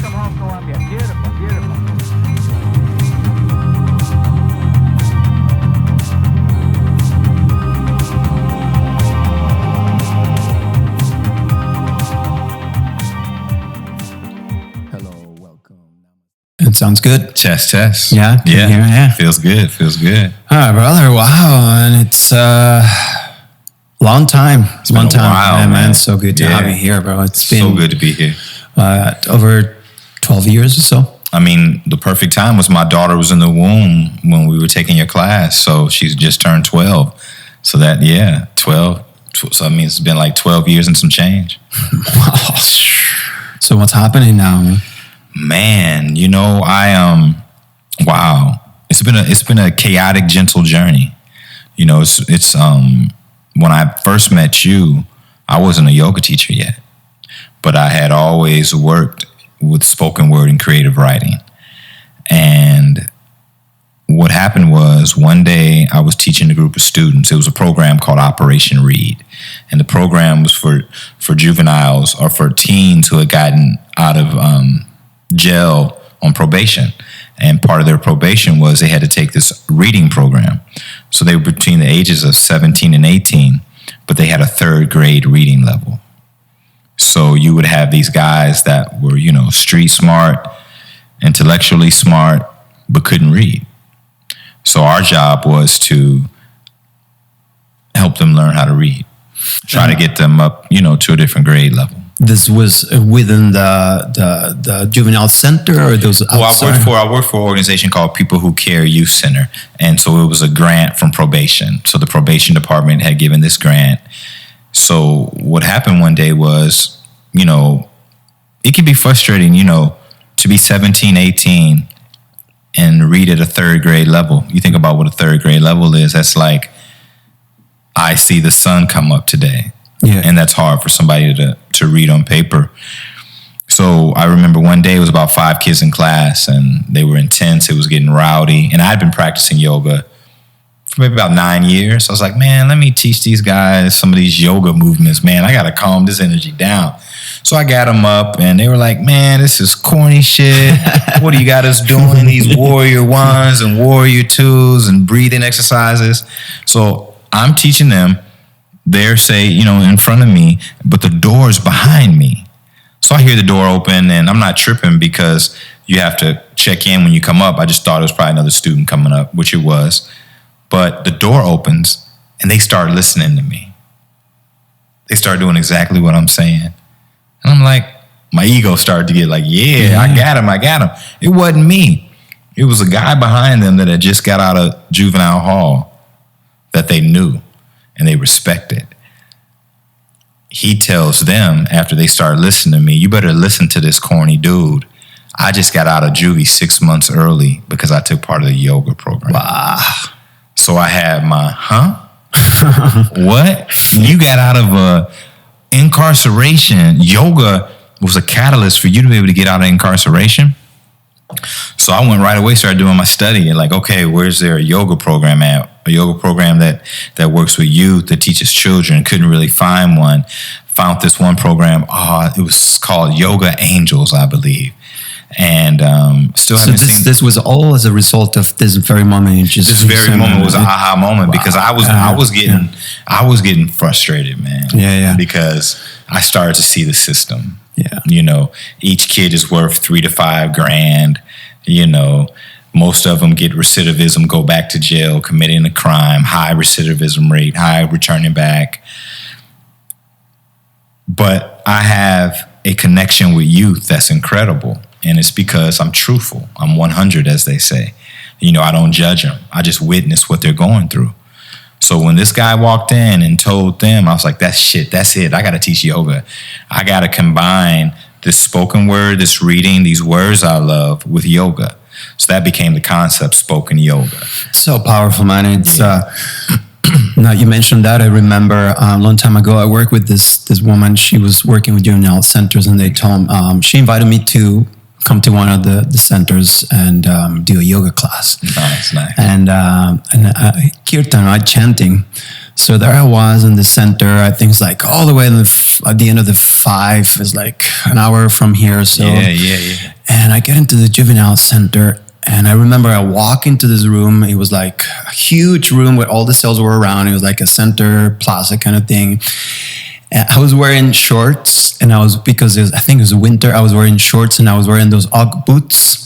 Welcome home, Columbia. Beautiful, beautiful. It sounds good. Test. Yeah? Yeah. Feels good. All right, brother. Wow. And it's long time. It's been a while, yeah, man. So good to have you here, bro. It's been so good to be here. Over 12 years or so. I mean, the perfect time was my daughter was in the womb when we were taking your class. So she's just turned 12. So 12. So I mean, it's been like 12 years and some change. Wow. So what's happening now? Man, you know, wow. It's been a chaotic, gentle journey. You know, it's when I first met you, I wasn't a yoga teacher yet, but I had always worked with spoken word and creative writing. And what happened was one day I was teaching a group of students. It was a program called Operation Read. And the program was for juveniles or for teens who had gotten out of jail on probation, and part of their probation was they had to take this reading program. So they were between the ages of 17 and 18, but they had a third grade reading level. So you would have these guys that were, you know, street smart, intellectually smart, but couldn't read. So our job was to help them learn how to read, try to get them up, you know, to a different grade level. This was within the juvenile center, or those outside? Well, I worked for an organization called People Who Care Youth Center, and so it was a grant from probation. So the probation department had given this grant. So what happened one day was, you know, it can be frustrating, you know, to be 17, 18 and read at a third grade level. You think about what a third grade level is. That's like, I see the sun come up today. Yeah. And that's hard for somebody to read on paper. So I remember one day it was about 5 kids in class, and they were intense. It was getting rowdy. And I'd been practicing yoga for maybe about 9 years. So I was like, man, let me teach these guys some of these yoga movements, man. I got to calm this energy down. So I got them up, and they were like, man, this is corny shit. What do you got us doing? These warrior ones and warrior twos and breathing exercises. So I'm teaching them. They're, say, you know, in front of me, but the door's behind me. So I hear the door open, and I'm not tripping because you have to check in when you come up. I just thought it was probably another student coming up, which it was. But the door opens, and they start listening to me. They start doing exactly what I'm saying. And I'm like, my ego started to get like, yeah, I got him. It wasn't me. It was a guy behind them that had just got out of juvenile hall that they knew. And they respect it. He tells them after they start listening to me, you better listen to this corny dude. I just got out of juvie 6 months early because I took part of the yoga program. Wow. So I had my, what? You got out of incarceration. Yoga was a catalyst for you to be able to get out of incarceration. So I went right away, started doing my study, and like, okay, where's there a yoga program at? A yoga program that works with youth, that teaches children. Couldn't really find one. Found this one program. It was called Yoga Angels, I believe. And still haven't seen. This was all as a result of this very moment. This very moment was an aha moment. Wow. Because I was getting frustrated, man. Yeah. Because I started to see the system. Yeah. You know, each kid is worth $3,000 to $5,000. You know, most of them get recidivism, go back to jail, committing a crime, high recidivism rate, high returning back. But I have a connection with youth that's incredible. And it's because I'm truthful. I'm 100, as they say. You know, I don't judge them. I just witness what they're going through. So when this guy walked in and told them, I was like, that's it. I got to teach yoga. I got to combine this spoken word, this reading, these words I love with yoga. So that became the concept, spoken yoga. So powerful, man. It's now you mentioned that. I remember a long time ago, I worked with this woman. She was working with juvenile centers, and they told she invited me to come to one of the centers and do a yoga class. Nice. And kirtan, right, chanting. So there I was in the center. I think it's like all the way at the end of the 5 is like an hour from here. So yeah. And I get into the juvenile center, and I remember I walk into this room. It was like a huge room where all the cells were around. It was like a center plaza kind of thing. And I was wearing shorts, and I think it was winter, I was wearing shorts and I was wearing those Ugg boots.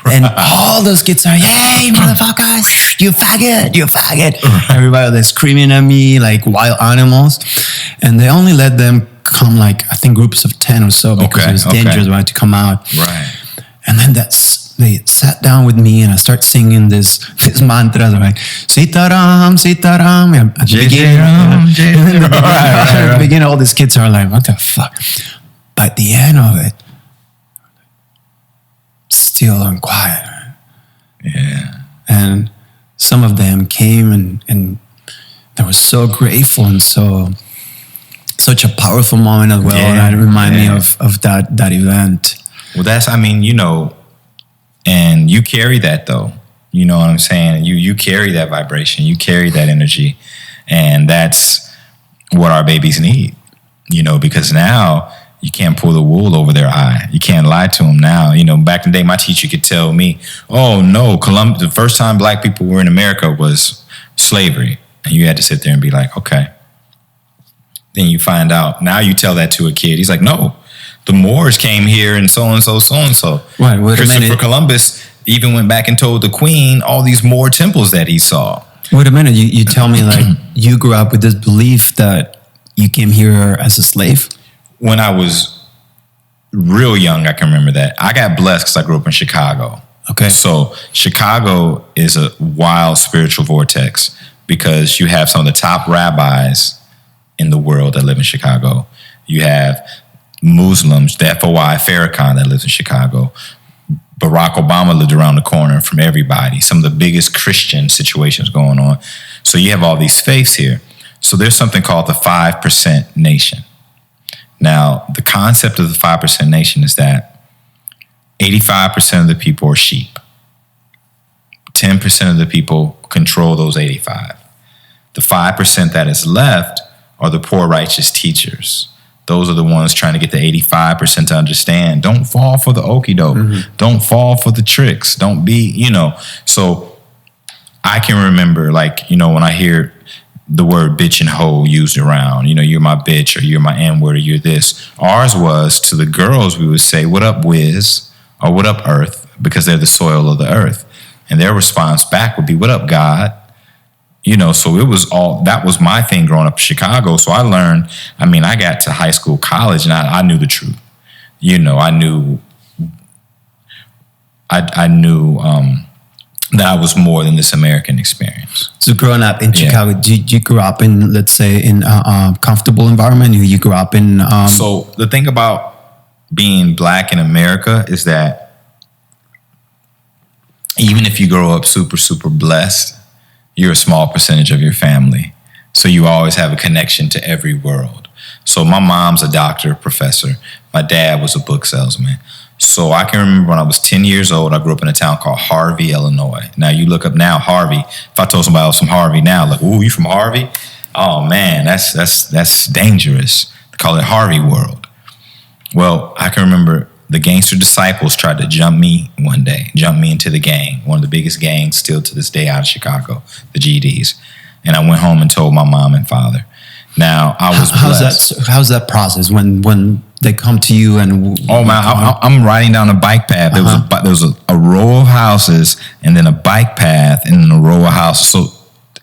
And all those kids are, hey, motherfuckers, you faggot. Everybody was screaming at me like wild animals. And they only let them come like, I think groups of 10 or so because it was dangerous when to come out. Right. And then they sat down with me and I start singing this mantra like Sitaram, Sitaram. At the beginning, at the beginning, all these kids are like, what the fuck? But at the end of it, still and quiet. Yeah. And some of them came and they were so grateful and such a powerful moment as well. Yeah. And it reminded me of that event. Well, that's, and you carry that though. You know what I'm saying? You carry that vibration, you carry that energy. And that's what our babies need, because now you can't pull the wool over their eye. You can't lie to them now. Back in the day, my teacher could tell me, oh no, the first time black people were in America was slavery. And you had to sit there and be like, okay. Then you find out, now you tell that to a kid. He's like, no, the Moors came here and so-and-so, so-and-so. Right, Christopher Columbus even went back and told the queen all these Moor temples that he saw. Wait a minute, you tell me like you grew up with this belief that you came here as a slave? When I was real young, I can remember that. I got blessed because I grew up in Chicago. Okay. So Chicago is a wild spiritual vortex because you have some of the top rabbis in the world that live in Chicago. You have Muslims, the FOI, Farrakhan, that lives in Chicago. Barack Obama lived around the corner from everybody. Some of the biggest Christian situations going on. So you have all these faiths here. So there's something called the 5% nation. Now, the concept of the 5% nation is that 85% of the people are sheep. 10% of the people control those 85. The 5% that is left are the poor righteous teachers. Those are the ones trying to get the 85% to understand. Don't fall for the okie doke. Mm-hmm. Don't fall for the tricks. Don't be, So I can remember, when I hear the word bitch and hoe used around, you're my bitch or you're my N-word or you're this. Ours was, to the girls, we would say, what up, whiz? Or what up, earth? Because they're the soil of the earth. And their response back would be, what up, God? So it was that was my thing growing up in Chicago. So I learned, I got to high school, college, and I knew the truth. I knew that I was more than this American experience. So growing up in Chicago, did you grow up in, let's say, in a comfortable environment? You grew up in... So the thing about being black in America is that even if you grow up super, super blessed, you're a small percentage of your family. So you always have a connection to every world. So my mom's a doctor, professor. My dad was a book salesman. So I can remember when I was 10 years old, I grew up in a town called Harvey, Illinois. Now you look up now, Harvey. If I told somebody I was from Harvey now, like, ooh, you from Harvey? Oh man, that's dangerous. They call it Harvey World. Well, I can remember the gangster disciples tried to jump me one day, jump me into the gang, one of the biggest gangs still to this day out of Chicago, the GDs. And I went home and told my mom and father. Now, I was blessed. How's that process when they come to you and... Oh, man, I'm riding down a bike path. There was a row of houses and then a bike path and then a row of houses. So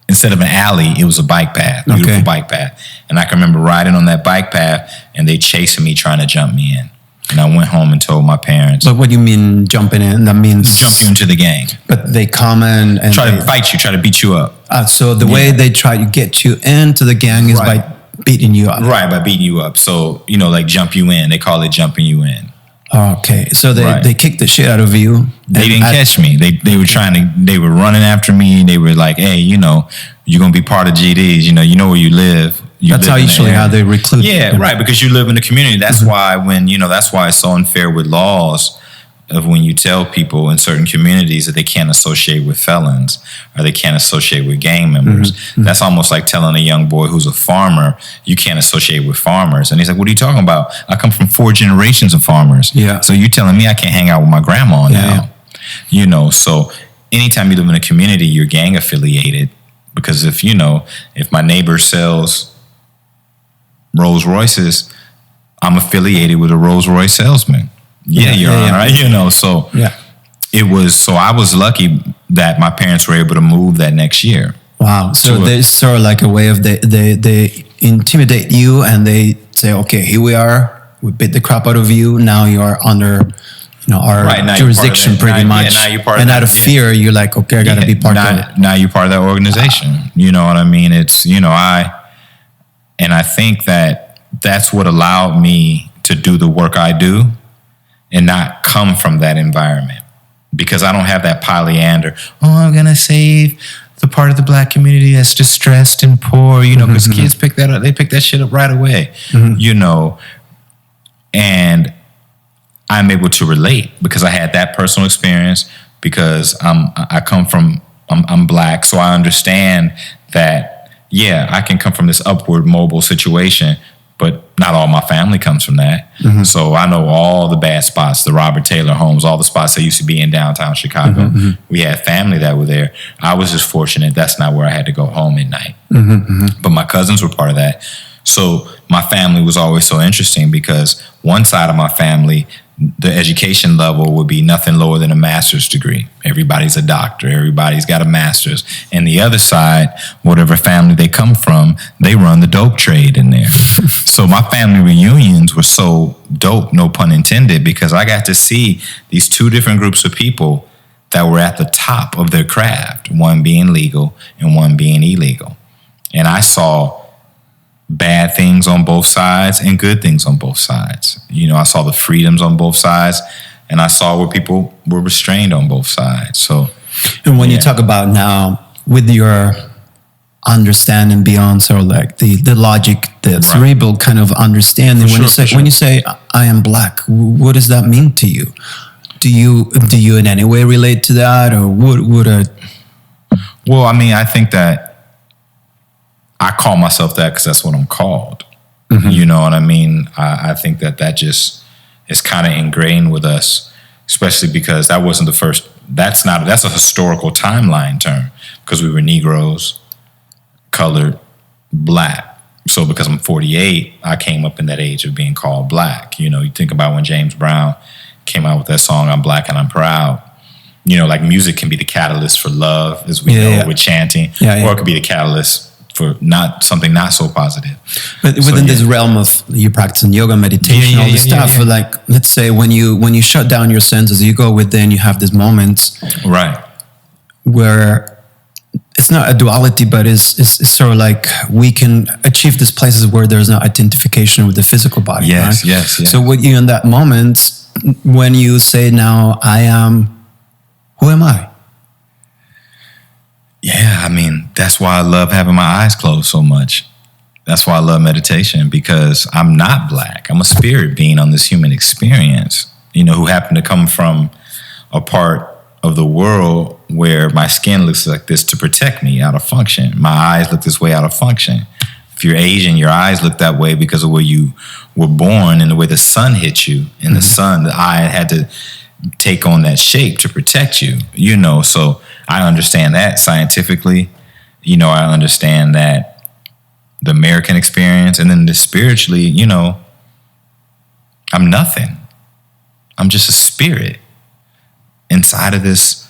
instead of an alley, it was a bike path, beautiful bike path. And I can remember riding on that bike path and they chasing me, trying to jump me in. And I went home and told my parents. But what do you mean jumping in? That means... Jump you into the gang. But they come and try to fight you, try to beat you up. So the way they try to get you into the gang is by beating you up. Right, by beating you up. So, like jump you in. They call it jumping you in. Okay. So they kicked the shit out of you. They didn't catch me. They were running after me. They were like, hey, you're going to be part of GDs. You know where you live. That's how they recruit. Yeah, right. Because you live in the community. That's why that's why it's so unfair with laws of when you tell people in certain communities that they can't associate with felons or they can't associate with gang members. That's almost like telling a young boy who's a farmer, you can't associate with farmers. And he's like, what are you talking about? I come from 4 generations of farmers. Yeah. So you're telling me I can't hang out with my grandma now. You know, so anytime you live in a community, you're gang affiliated. Because if my neighbor sells Rolls Royces, I'm affiliated with a Rolls Royce salesman. Your Honor. Right? So it was. So I was lucky that my parents were able to move that next year. Wow. So there's sort of like a way of they intimidate you and they say, okay, here we are. We beat the crap out of you. Now you are under our jurisdiction pretty much. Now you're part and of out of fear, you're like, okay, I got to be part of it. Now you're part of that organization. You know what I mean? It's I think that's what allowed me to do the work I do and not come from that environment, because I don't have that Pollyanna, I'm going to save the part of the Black community that's distressed and poor, because kids pick that up. They pick that shit up right away, and I'm able to relate because I had that personal experience, because I'm Black. So I understand that, I can come from this upward mobile situation, but not all my family comes from that. So I know all the bad spots, the Robert Taylor homes, all the spots that used to be in downtown Chicago. We had family that were there. I was just fortunate that's not where I had to go home at night. But my cousins were part of that. So my family was always so interesting, because one side of my family, the education level would be nothing lower than a master's degree. Everybody's a doctor. Everybody's got a master's. And the other side, whatever family they come from, they run the dope trade in there. So my family reunions were so dope, no pun intended, because I got to see these 2 different groups of people that were at the top of their craft, one being legal and one being illegal. And I saw bad things on both sides and good things on both sides. I saw the freedoms on both sides, and I saw where people were restrained on both sides. So, and when you talk about now with your understanding beyond sort of like the logic, the cerebral kind of understanding, when you say I am Black, what does that mean to you? Do you in any way relate to that, or would a? Well, I mean, I think that I call myself that because that's what I'm called. You know what I mean? I think that just is kind of ingrained with us, especially because that wasn't the first. That's a historical timeline term, because we were Negroes, colored, Black. So because I'm 48, I came up in that age of being called Black. You think about when James Brown came out with that song, I'm Black and I'm Proud. Like music can be the catalyst for love, as we know with chanting, or it could be the catalyst for not so positive. But within this realm of you practicing yoga, meditation, all this stuff, like let's say when you shut down your senses, you go within, you have these moments, right, where it's not a duality, but it's sort of like we can achieve these places where there's no identification with the physical body. Yes, right? yes. So what you in that moment, when you say now I am, who am I? Yeah, I mean, that's why I love having my eyes closed so much. That's why I love meditation, because I'm not Black. I'm a spirit being on this human experience, who happened to come from a part of the world where my skin looks like this to protect me out of function. My eyes look this way out of function. If you're Asian, your eyes look that way because of where you were born and the way the sun hit you. And the eye had to take on that shape to protect you, so I understand that scientifically. I understand that the American experience, and then spiritually, I'm nothing. I'm just a spirit inside of this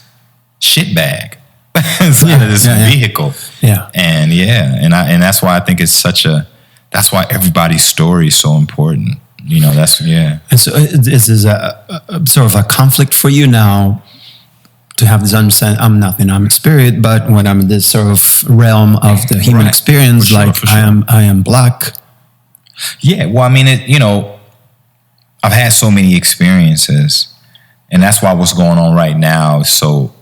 shit bag, inside of this vehicle. Yeah. And that's why I think it's that's why everybody's story is so important. And so this is a sort of a conflict for you now, to have this understanding, I'm nothing, I'm a spirit, but when I'm in this sort of realm of the human experience, for sure. I am Black. Yeah, well, I mean, I've had so many experiences, and that's why what's going on right now is so,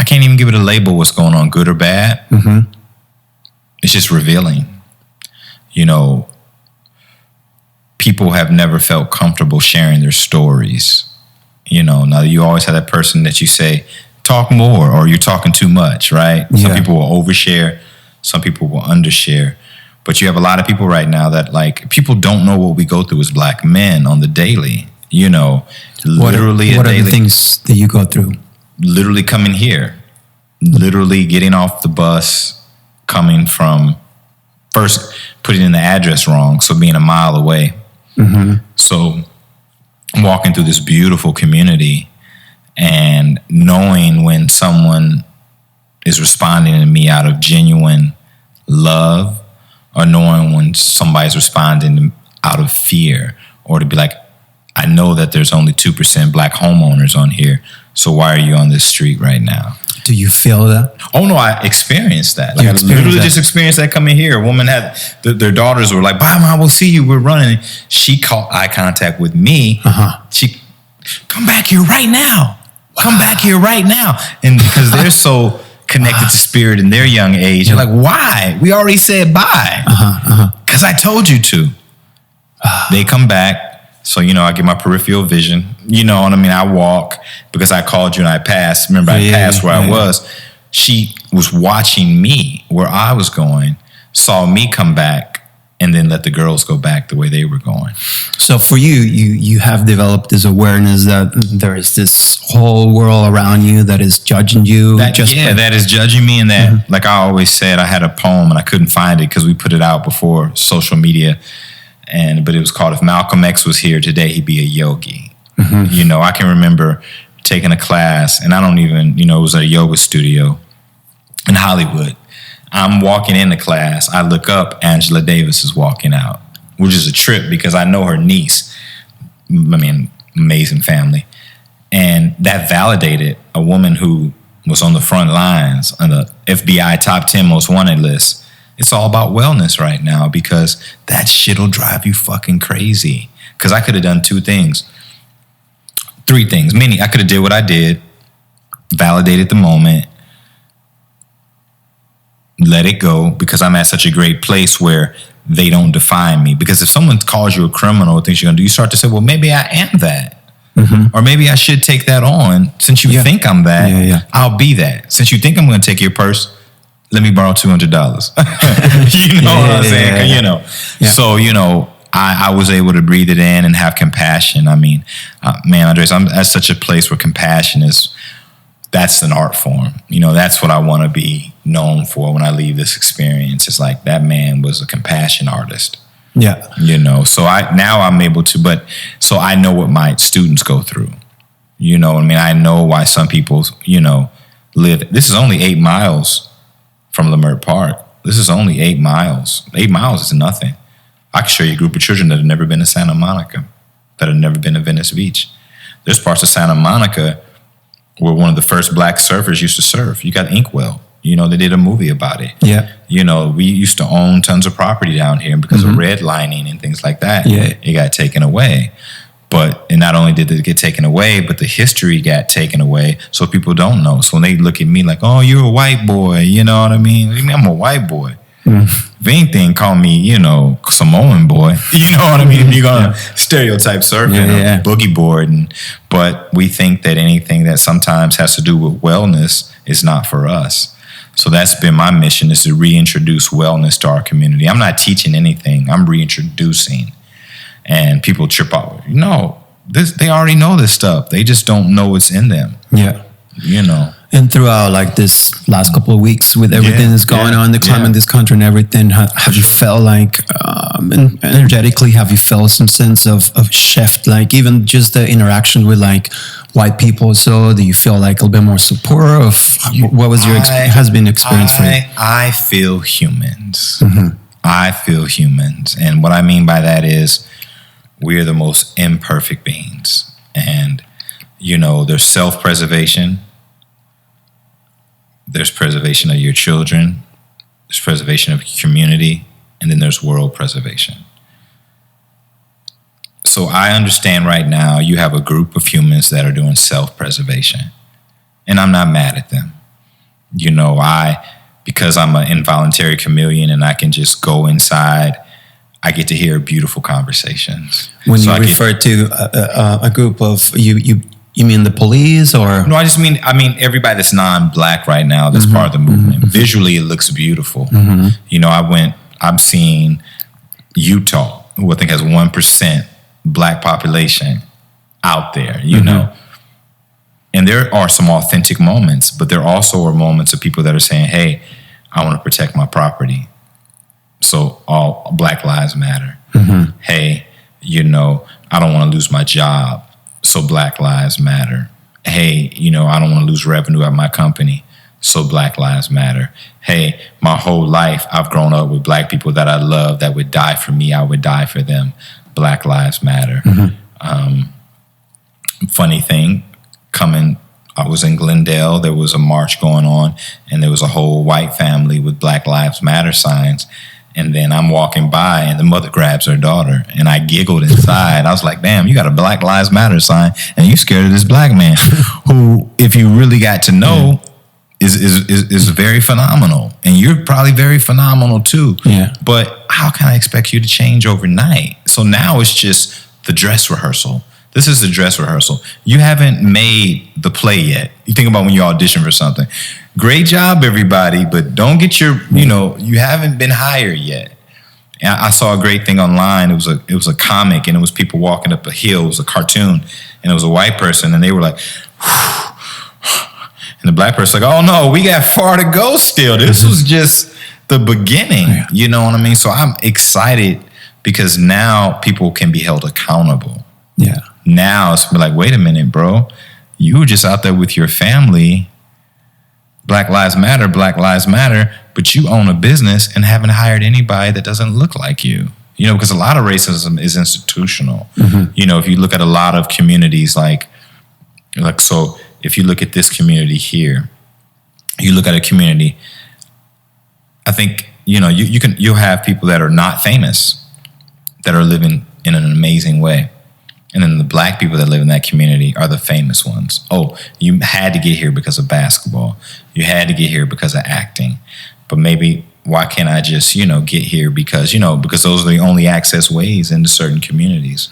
I can't even give it a label what's going on, good or bad. It's just revealing. people have never felt comfortable sharing their stories. Now you always have that person that you say, talk more, or you're talking too much, right? Some people will overshare, some people will undershare. But you have a lot of people right now that, like, people don't know what we go through as Black men on the daily. Literally what are the things that you go through? Literally coming here, literally getting off the bus, coming from first putting in the address wrong, so being a mile away. So walking through this beautiful community and knowing when someone is responding to me out of genuine love, or knowing when somebody's responding out of fear, or to be like, I know that there's only 2% Black homeowners on here, so why are you on this street right now? Do you feel that? Oh no, I experienced that. Like, I literally just experienced that coming here. A woman had their daughters were like, "Bye, Mom, we'll see you. We're running." She caught eye contact with me. She, come back here right now. Come back here right now. And because they're so connected to spirit in their young age, you're like, why? We already said bye. Because I told you to. They come back. So, I get my peripheral vision. You know what I mean? I walk because I called you and I passed. Remember, I passed where I was. She was watching me where I was going, saw me come back, and then let the girls go back the way they were going. So for you have developed this awareness that there is this whole world around you that is judging you. That is judging me. And that, like I always said, I had a poem and I couldn't find it because we put it out before social media. But it was called, "If Malcolm X was here today, he'd be a yogi." I can remember taking a class, and I don't even, it was at a yoga studio in Hollywood. I'm walking into class. I look up, Angela Davis is walking out, which is a trip because I know her niece. I mean, amazing family. And that validated a woman who was on the front lines on the FBI top 10 most wanted list. It's all about wellness right now because that shit'll drive you fucking crazy. Because I could have done 3 things. I could have did what I did, validated the moment, let it go, because I'm at such a great place where they don't define me. Because if someone calls you a criminal or thinks you're gonna do, you start to say, well, maybe I am that. Or maybe I should take that on. Since you think I'm that, I'll be that. Since you think I'm gonna take your purse, let me borrow $200. You know what I'm saying? So, I was able to breathe it in and have compassion. I mean, man, Andres, I'm at such a place where compassion that's an art form. That's what I want to be known for when I leave this experience. It's like, that man was a compassion artist. Yeah. So I'm able to, so I know what my students go through. I know why some people, live. This is only 8 miles from Leimert Park. This is only 8 miles. 8 miles is nothing. I can show you a group of children that have never been to Santa Monica, that have never been to Venice Beach. There's parts of Santa Monica where one of the first Black surfers used to surf. You got Inkwell. They did a movie about it. Yeah. We used to own tons of property down here, and because of redlining and things like that, it got taken away. And not only did it get taken away, but the history got taken away, so people don't know. So when they look at me like, "Oh, you're a white boy," you know what I mean? What do you mean I'm a white boy? If anything, call me, Samoan boy. You know what I mean? If you're gonna stereotype surfing, boogie board, but we think that anything that sometimes has to do with wellness is not for us. So that's been my mission, is to reintroduce wellness to our community. I'm not teaching anything. I'm reintroducing. And people trip out. They already know this stuff. They just don't know it's in them. Yeah. And throughout this last couple of weeks with everything that's going on, the climate in this country and everything, have you felt like, energetically, have you felt some sense of shift? Like even just the interaction with white people. So do you feel like a little bit more support of what was has been experience for you? I feel humans. I feel humans. And what I mean by that is, we are the most imperfect beings. And, there's self-preservation. There's preservation of your children. There's preservation of your community. And then there's world preservation. So I understand right now you have a group of humans that are doing self-preservation. And I'm not mad at them. Because I'm an involuntary chameleon and I can just go inside, I get to hear beautiful conversations. When So you I refer to a group of you mean the police or? No, I mean everybody that's non-black right now that's part of the movement. Visually, it looks beautiful. You know, I've seen Utah, who I think has 1% black population out there, you know. And there are some authentic moments, but there also are moments of people that are saying, hey, I want to protect my property. So all Black Lives Matter. Hey, you know, I don't want to lose my job. So Black Lives Matter. Hey, you know, I don't want to lose revenue at my company. So Black Lives Matter. Hey, my whole life I've grown up with black people that I love that would die for me. I would die for them. Black Lives Matter. Funny thing, I was in Glendale. There was a march going on, and there was a whole white family with Black Lives Matter signs. And then I'm walking by, and the mother grabs her daughter, and I giggled inside. I was like, damn, you got a Black Lives Matter sign, and you scared of this black man who, if you really got to know, is very phenomenal. And you're probably very phenomenal too. Yeah. But how can I expect you to change overnight? So now it's just the dress rehearsal. This is the dress rehearsal. You haven't made the play yet. You think about when you audition for something. Great job, everybody, but don't get your, you know, you haven't been hired yet. And I saw a great thing online. It was a comic, and it was people walking up a hill. It was a cartoon, and it was a white person, and they were like, and the black person like, oh no, we got far to go still. This was just the beginning. Yeah. You know what I mean? So I'm excited because now people can be held accountable. Yeah. Now it's like, wait a minute, bro. You were just out there with your family. Black Lives Matter, but you own a business and haven't hired anybody that doesn't look like you. You know, because a lot of racism is institutional. You know, if you look at a lot of communities, like so if you look at this community here, you look at a community, I think, you know, you'll have people that are not famous that are living in an amazing way. And then the black people that live in that community are the famous ones. Oh, you had to get here because of basketball. You had to get here because of acting. But maybe why can't I just, you know, get here because those are the only access ways into certain communities.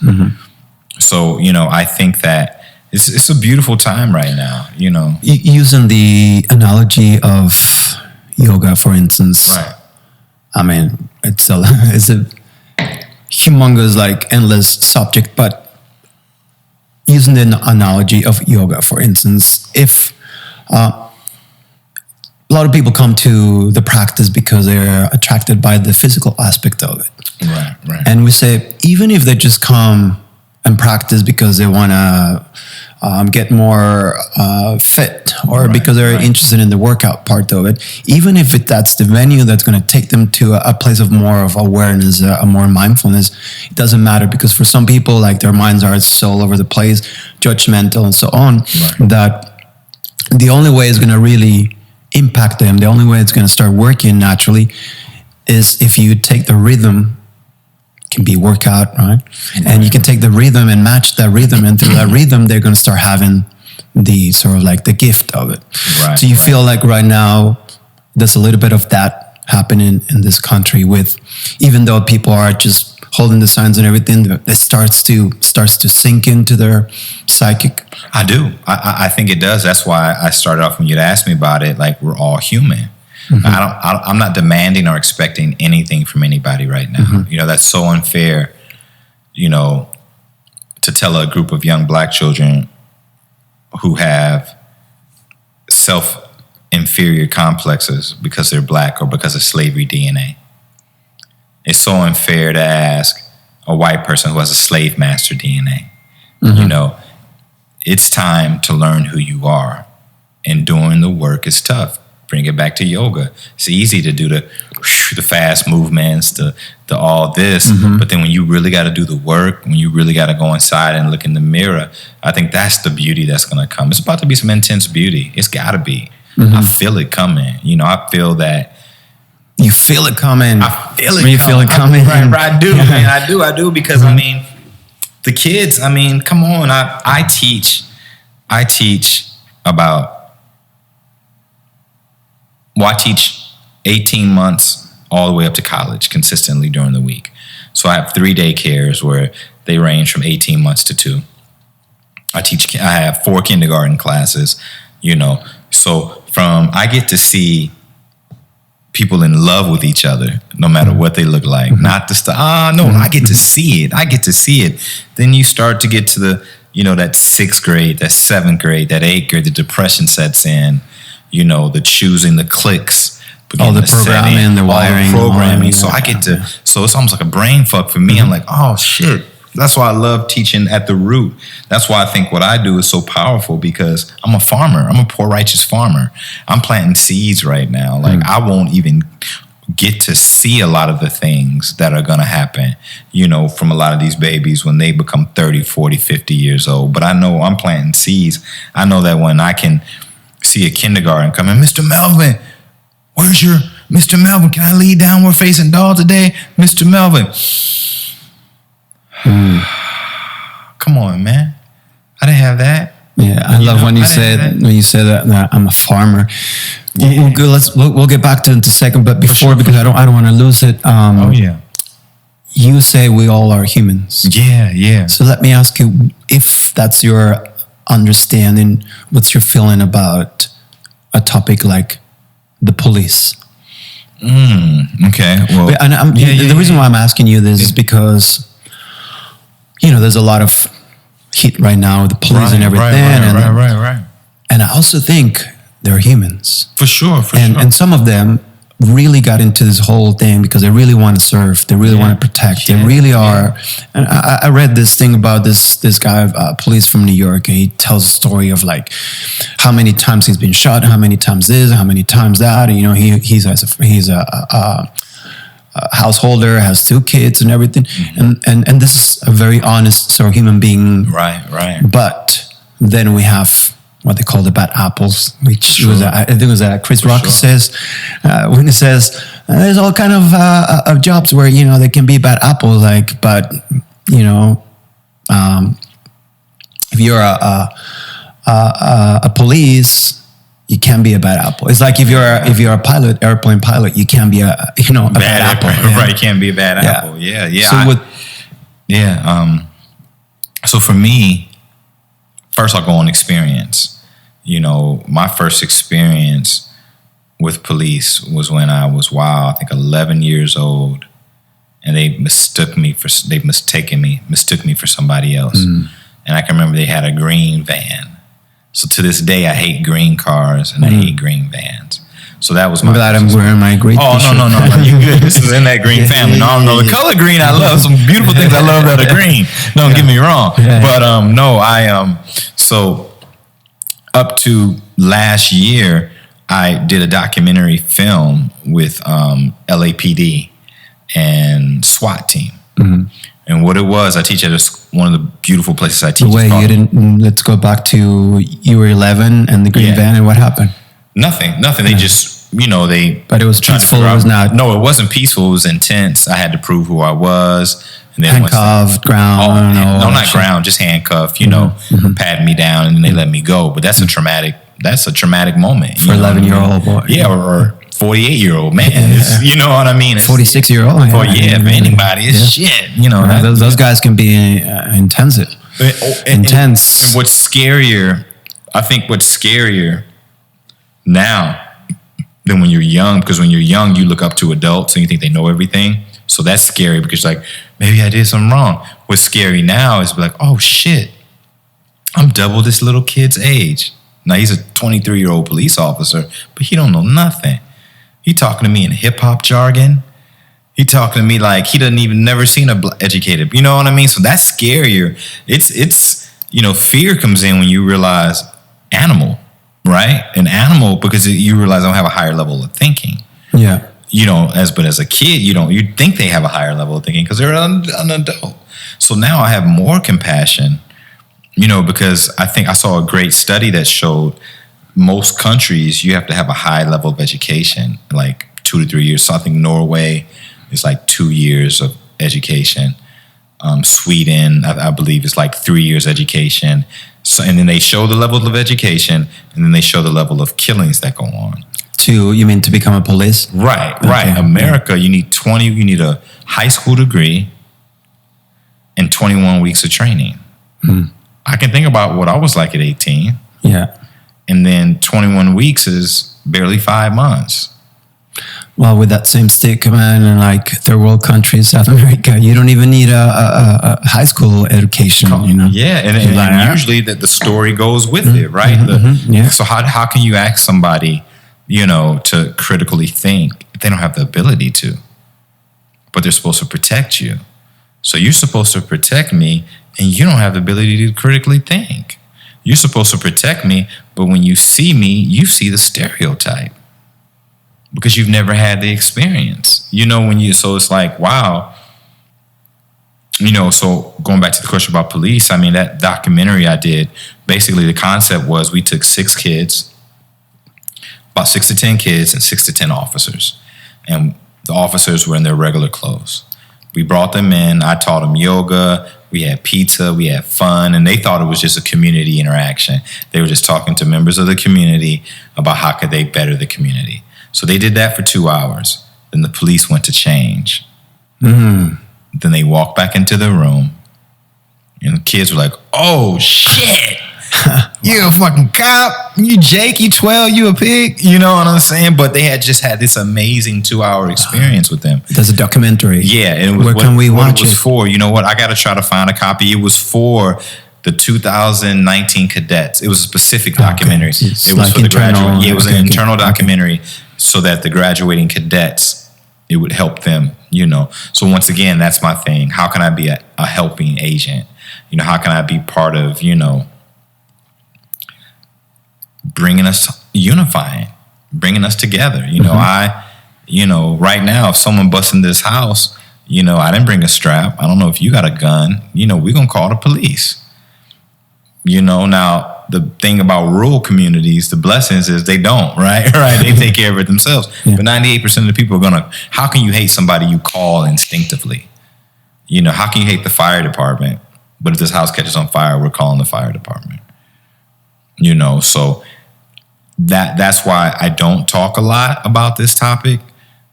So, you know, I think that it's a beautiful time right now, you know. Using the analogy of yoga, for instance. Right. I mean, it's a humongous, like, endless subject, but using the analogy of yoga, for instance, if a lot of people come to the practice because they're attracted by the physical aspect of it. Right. And we say, even if they just come and practice because they want to get more fit or because they're interested in the workout part of it, even if that's the venue that's going to take them to a place of more of awareness, more mindfulness, it doesn't matter, because for some people, like, their minds are so all over the place, judgmental and so on, that the only way it's going to really impact them, the only way it's going to start working naturally is if you take the rhythm. Can be workout, right? And you can take the rhythm and match that rhythm, and through that rhythm, they're going to start having the sort of like the gift of it. So you feel like right now there's a little bit of that happening in this country, with, even though people are just holding the signs and everything, it starts to sink into their psychic. I do. I think it does. That's why I started off when you'd asked me about it. Like, we're all human. I'm not demanding or expecting anything from anybody right now. You know, that's so unfair, you know, to tell a group of young black children who have self-inferior complexes because they're black or because of slavery DNA. It's so unfair to ask a white person who has a slave master DNA. You know, it's time to learn who you are, and doing the work is tough. Bring it back to yoga. It's easy to do the fast movements, the all this, but then when you really got to do the work, when you really got to go inside and look in the mirror, I think that's the beauty that's going to come. It's about to be some intense beauty. It's got to be. I feel it coming. You know, I feel that. You feel it coming. I feel it. You feel it coming. Right, I do, man. I do because I mean, the kids. I mean, come on. I teach about. Well, I teach 18 months all the way up to college consistently during the week. So I have 3 daycares where they range from 18 months to 2. I have 4 kindergarten classes, So I get to see people in love with each other, no matter what they look like. Not the stuff. I get to see it. Then you start to get to the, that 6th grade, that 7th grade, that 8th grade, the depression sets in, the choosing, the cliques. All the programming, the wiring. All the programming. So I get to, so it's almost like a brain fuck for me. I'm like, oh shit. That's why I love teaching at the root. That's why I think what I do is so powerful, because I'm a farmer. I'm a poor, righteous farmer. I'm planting seeds right now. Like I won't even get to see a lot of the things that are going to happen, from a lot of these babies when they become 30, 40, 50 years old. But I know I'm planting seeds. I know that when I can see a kindergarten come in, Mr. Melvin, where's your Mr. Melvin? Can I lay down? We're facing dog today, Mr. Melvin. Come on, man. I didn't have that. Yeah, I love when you said that I'm a farmer. We'll get back to it in a second, but before, because I don't want to lose it. You say we all are humans. Yeah. So let me ask you, if that's your understanding, what's your feeling about a topic like the police? Okay. Well, the reason why I'm asking you this is because there's a lot of heat right now with the police and everything. Right. And I also think they're humans. For sure. And some of them really got into this whole thing because they really want to serve. They really want to protect. They really are. And I read this thing about this guy, police from New York, and he tells a story of like how many times he's been shot, how many times this, how many times that. And, he's a householder, has 2 kids and everything. And this is a very honest sort of human being. Right. But then we have what they call the bad apples, which was, I think it was Chris Rock says, when he says, there's all kind of jobs where, there can be bad apples, but if you're a police, you can't be a bad apple. It's like if you're a pilot, airplane pilot, you can't be a bad apple. Right, you can't be a bad apple. Yeah. So for me, first I'll go on experience. My first experience with police was when I was, I think 11 years old, and they mistook me for somebody else. And I can remember they had a green van. So to this day, I hate green cars and I hate green vans. So that was my. I'm glad I'm wearing my green. Oh no, you good? This is in that green family. No, the color green I love. Some beautiful things I love that are green. Don't get me wrong. But so up to last year, I did a documentary film with LAPD and SWAT team. And what it was, I teach at one of the beautiful places I teach. Wait, let's go back to, you were 11 and the green van, and what happened? Nothing. They just, But it was peaceful, it was not? No, it wasn't peaceful, it was intense. I had to prove who I was. And then handcuffed, ground? Not ground, just handcuffed, patting me down, and then they let me go. But that's a traumatic moment. For 11-year-old boy. Yeah, or 48-year-old man. You know what I mean? 46-year-old. For anybody, it's shit. Those guys can be intensive. Intense. And what's scarier now than when you're young, because when you're young, you look up to adults and you think they know everything. So that's scary because you're like, maybe I did something wrong. What's scary now is like, oh shit, I'm double this little kid's age. Now he's a 23-year-old police officer, but he don't know nothing. He talking to me in hip hop jargon. He talking to me like he doesn't even never seen educated. You know what I mean? So that's scarier. It's fear comes in when you realize animal, right? An animal, because you realize I don't have a higher level of thinking. Yeah. But as a kid, you think they have a higher level of thinking because they're an adult. So now I have more compassion, because I think I saw a great study that showed most countries, you have to have a high level of education, like 2 to 3 years. So I think Norway is like 2 years of education. Sweden, I believe, is like 3 years education. So, and then they show the level of education, and then they show the level of killings that go on. You mean to become a police? Right. America, you need a high school degree, and 21 weeks of training. I can think about what I was like at 18. Yeah. And then 21 weeks is barely 5 months. Well, with that same stick, man, and like third world countries, South America, you don't even need a high school education, you know? Yeah, and usually the story goes with it, right? Yeah. So how can you ask somebody, you know, to critically think if they don't have the ability to? But they're supposed to protect you. So you're supposed to protect me, and you don't have the ability to critically think. You're supposed to protect me, but when you see me, you see the stereotype. Because you've never had the experience, you know, so it's like, wow, you know, so going back to the question about police, I mean, that documentary I did, basically the concept was we took 6 kids, about 6 to 10 kids and 6 to 10 officers. And the officers were in their regular clothes. We brought them in, I taught them yoga, we had pizza, we had fun, and they thought it was just a community interaction. They were just talking to members of the community about how could they better the community. So they did that for 2 hours. Then the police went to change. Then they walked back into the room. And the kids were like, oh, shit. You a fucking cop. You Jake, you 12, you a pig. You know what I'm saying? But they had just had this amazing 2-hour experience with them. There's a documentary. Yeah. And it was Where can we watch it? Was for, you know what? I got to try to find a copy. It was for the 2019 cadets. It was a specific documentary. Okay. It was like for the internal, graduate. Yeah, it was an internal documentary so that the graduating cadets, it would help them, you know. So once again, that's my thing. How can I be a helping agent? You know, how can I be part of, you know, bringing us, unifying, bringing us together? You know, right now, if someone busts in this house, you know, I didn't bring a strap. I don't know if you got a gun. You know, we're going to call the police. You know, now the thing about rural communities, the blessings is they don't, right? Right. They take care of it themselves. Yeah. But 98% of the people are going to, how can you hate somebody you call instinctively? You know, how can you hate the fire department? But if this house catches on fire, we're calling the fire department. You know, so that's why I don't talk a lot about this topic,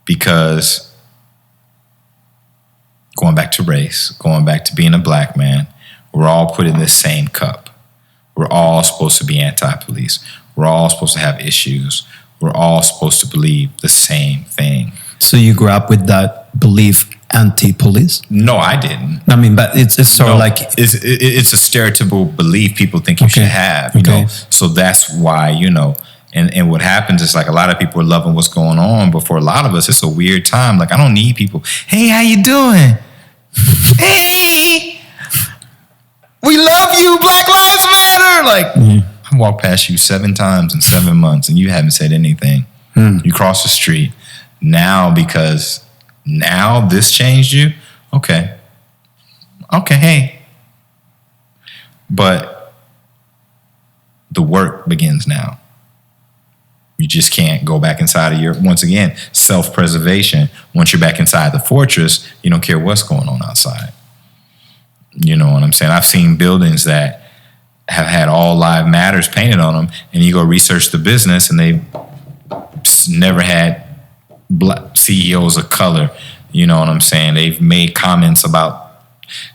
because going back to race, going back to being a black man, we're all put in this same cup. We're all supposed to be anti-police. We're all supposed to have issues. We're all supposed to believe the same thing. So you grew up with that belief, anti-police? No, I didn't. I mean, but it's sort of like... It's a stereotypical belief people think you should have, you know? So that's why, you know, and what happens is like a lot of people are loving what's going on, but for a lot of us, it's a weird time. Like, I don't need people. Hey, how you doing? Hey! We love you, Black Lives Matter. Like, I walked past you 7 times in 7 months and you haven't said anything. You cross the street. Now, because now this changed you, okay, hey. But the work begins now. You just can't go back inside of your, once again, self-preservation. Once you're back inside the fortress, you don't care what's going on outside. You know what I'm saying? I've seen buildings that have had all live matters painted on them, and you go research the business, and they've never had black CEOs of color. You know what I'm saying? They've made comments about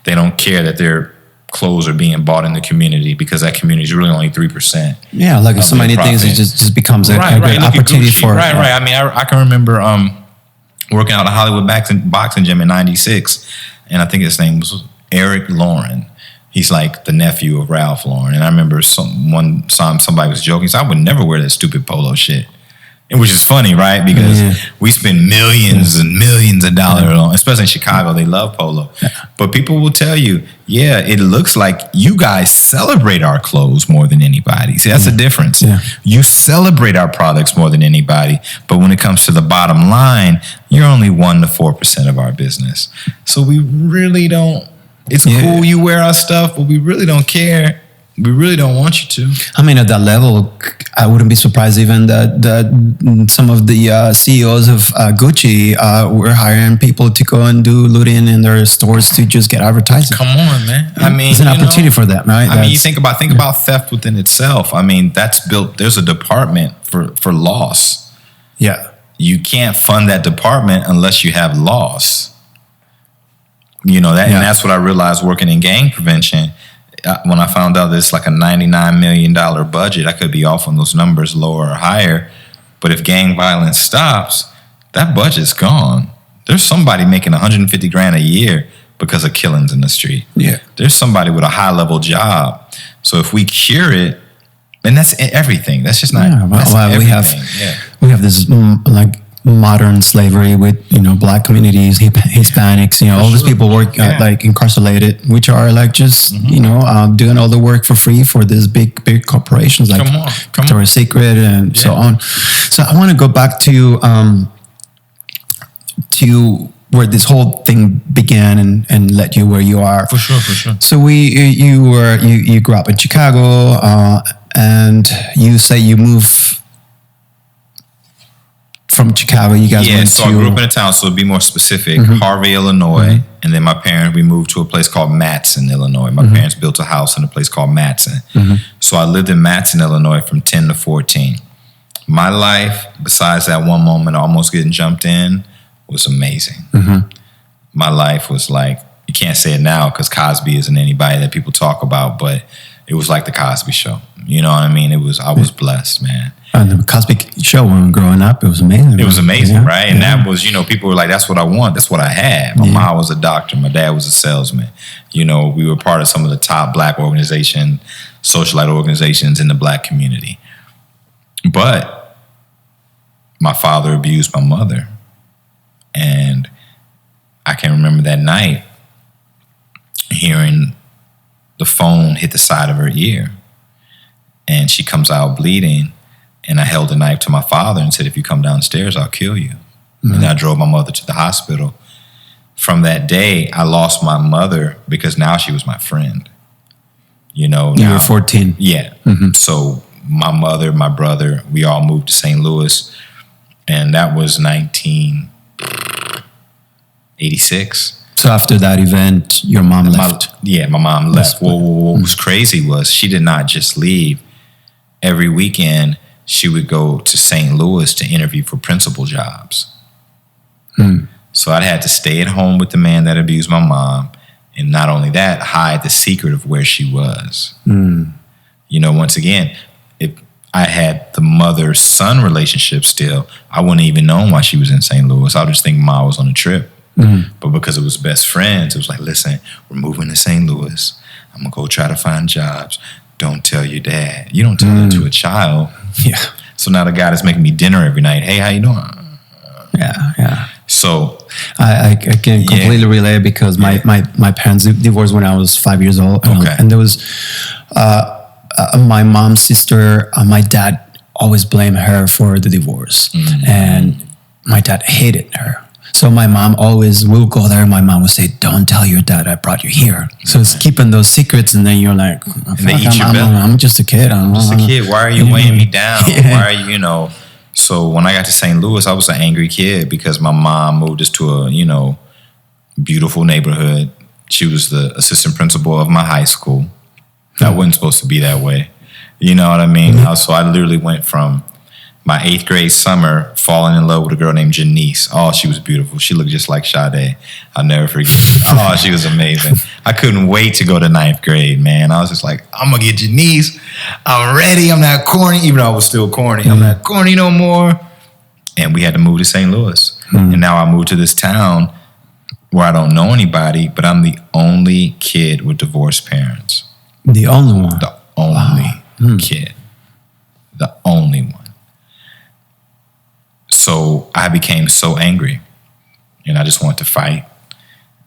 they don't care that their clothes are being bought in the community because that community is really only 3%. Yeah, like so many things, it just becomes a great opportunity for... Right. I mean, I can remember working out at Hollywood boxing gym in 96, and I think his name was Eric Lauren. He's like the nephew of Ralph Lauren. And I remember one time somebody was joking. So I would never wear that stupid polo shit. And which is funny, right? Because we spend millions and millions of dollars on, especially in Chicago, they love polo. But people will tell you, yeah, it looks like you guys celebrate our clothes more than anybody. See, that's the difference. Yeah. You celebrate our products more than anybody. But when it comes to the bottom line, you're only 1% to 4% of our business. So we really don't. It's cool you wear our stuff, but we really don't care. We really don't want you to. I mean, at that level, I wouldn't be surprised even that some of the CEOs of Gucci were hiring people to go and do looting in their stores to just get advertising. Come on, man. I mean, it's an opportunity for that, right? I mean, you think about theft within itself. I mean, that's built. There's a department for loss. Yeah. You can't fund that department unless you have loss. You know, and that's what I realized working in gang prevention. When I found out there's like a $99 million budget, I could be off on those numbers, lower or higher. But if gang violence stops, that budget's gone. There's somebody making $150,000 a year because of killings in the street. Yeah. There's somebody with a high level job. So if we cure it, and that's everything. That's just not. We have this like modern slavery with Black communities, Hispanics, all these people work like incarcerated, which are like just doing all the work for free for these big corporations like Victoria's Secret and so on. So I want to go back to where this whole thing began and led you where you are. For sure. So you grew up in Chicago, and you say you moved from Chicago. You guys went so I grew up in a town, so to be more specific, Harvey, Illinois, and then we moved to a place called Matson, Illinois. My parents built a house in a place called Matson. So I lived in Matson, Illinois from 10 to 14. My life, besides that one moment almost getting jumped in, was amazing. My life was like, you can't say it now because Cosby isn't anybody that people talk about, but it was like the Cosby Show. You know what I mean? I was blessed, man. And the Cosby Show, when we were growing up, it was amazing. It was amazing, right? And that was, people were like, that's what I want. That's what I had. My mom was a doctor. My dad was a salesman. We were part of some of the top Black socialite organizations in the Black community. But my father abused my mother. And I can remember that night hearing the phone hit the side of her ear. And she comes out bleeding. And I held a knife to my father and said, if you come downstairs, I'll kill you. And I drove my mother to the hospital. From that day, I lost my mother because now she was my friend. You were 14. Yeah. So my mother, my brother, we all moved to St. Louis. And that was 1986. So after that event, your mom left? My mom left. Well, what was crazy was she did not just leave. Every weekend, she would go to St. Louis to interview for principal jobs. So I'd had to stay at home with the man that abused my mom. And not only that, hide the secret of where she was. Once again, if I had the mother-son relationship still, I wouldn't even known why she was in St. Louis. I would just think Ma was on a trip. But because it was best friends, it was like, listen, we're moving to St. Louis. I'm going to go try to find jobs. Don't tell your dad. You don't tell that to a child. Yeah. So now the guy that's making me dinner every night, hey, how you doing? Yeah. So I can completely relate because my parents divorced when I was 5 years old. And there was my mom's sister, my dad always blamed her for the divorce. And my dad hated her. So my mom we'll go there. My mom would say, don't tell your dad I brought you here. So it's keeping those secrets. And then you're like, I'm just a kid. I'm just a kid. Why are you weighing me down? Why are you, So when I got to St. Louis, I was an angry kid because my mom moved us to a, beautiful neighborhood. She was the assistant principal of my high school. That wasn't supposed to be that way. You know what I mean? So I literally went from my 8th grade summer falling in love with a girl named Janice. Oh, she was beautiful. She looked just like Sade. I'll never forget it. Oh, she was amazing. I couldn't wait to go to 9th grade, man. I was just like, I'm going to get Janice. I'm ready. I'm not corny, even though I was still corny. I'm not corny no more. And we had to move to St. Louis. And now I moved to this town where I don't know anybody, but I'm the only kid with divorced parents. The only one? The only kid. The only one. So I became so angry and I just wanted to fight.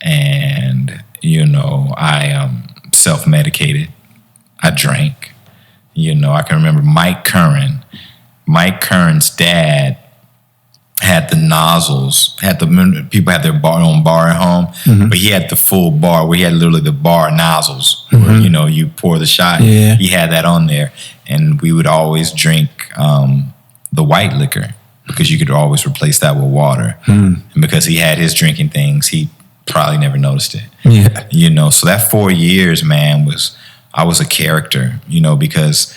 And, I self-medicated. I drank. I can remember Mike Curran. Mike Curran's dad had the nozzles, people had their own bar at home, but he had the full bar where he had literally the bar nozzles where, you pour the shot. Yeah. He had that on there. And we would always drink the white liquor, because you could always replace that with water. And because he had his drinking things, he probably never noticed it. Yeah. So that 4 years, man, I was a character, because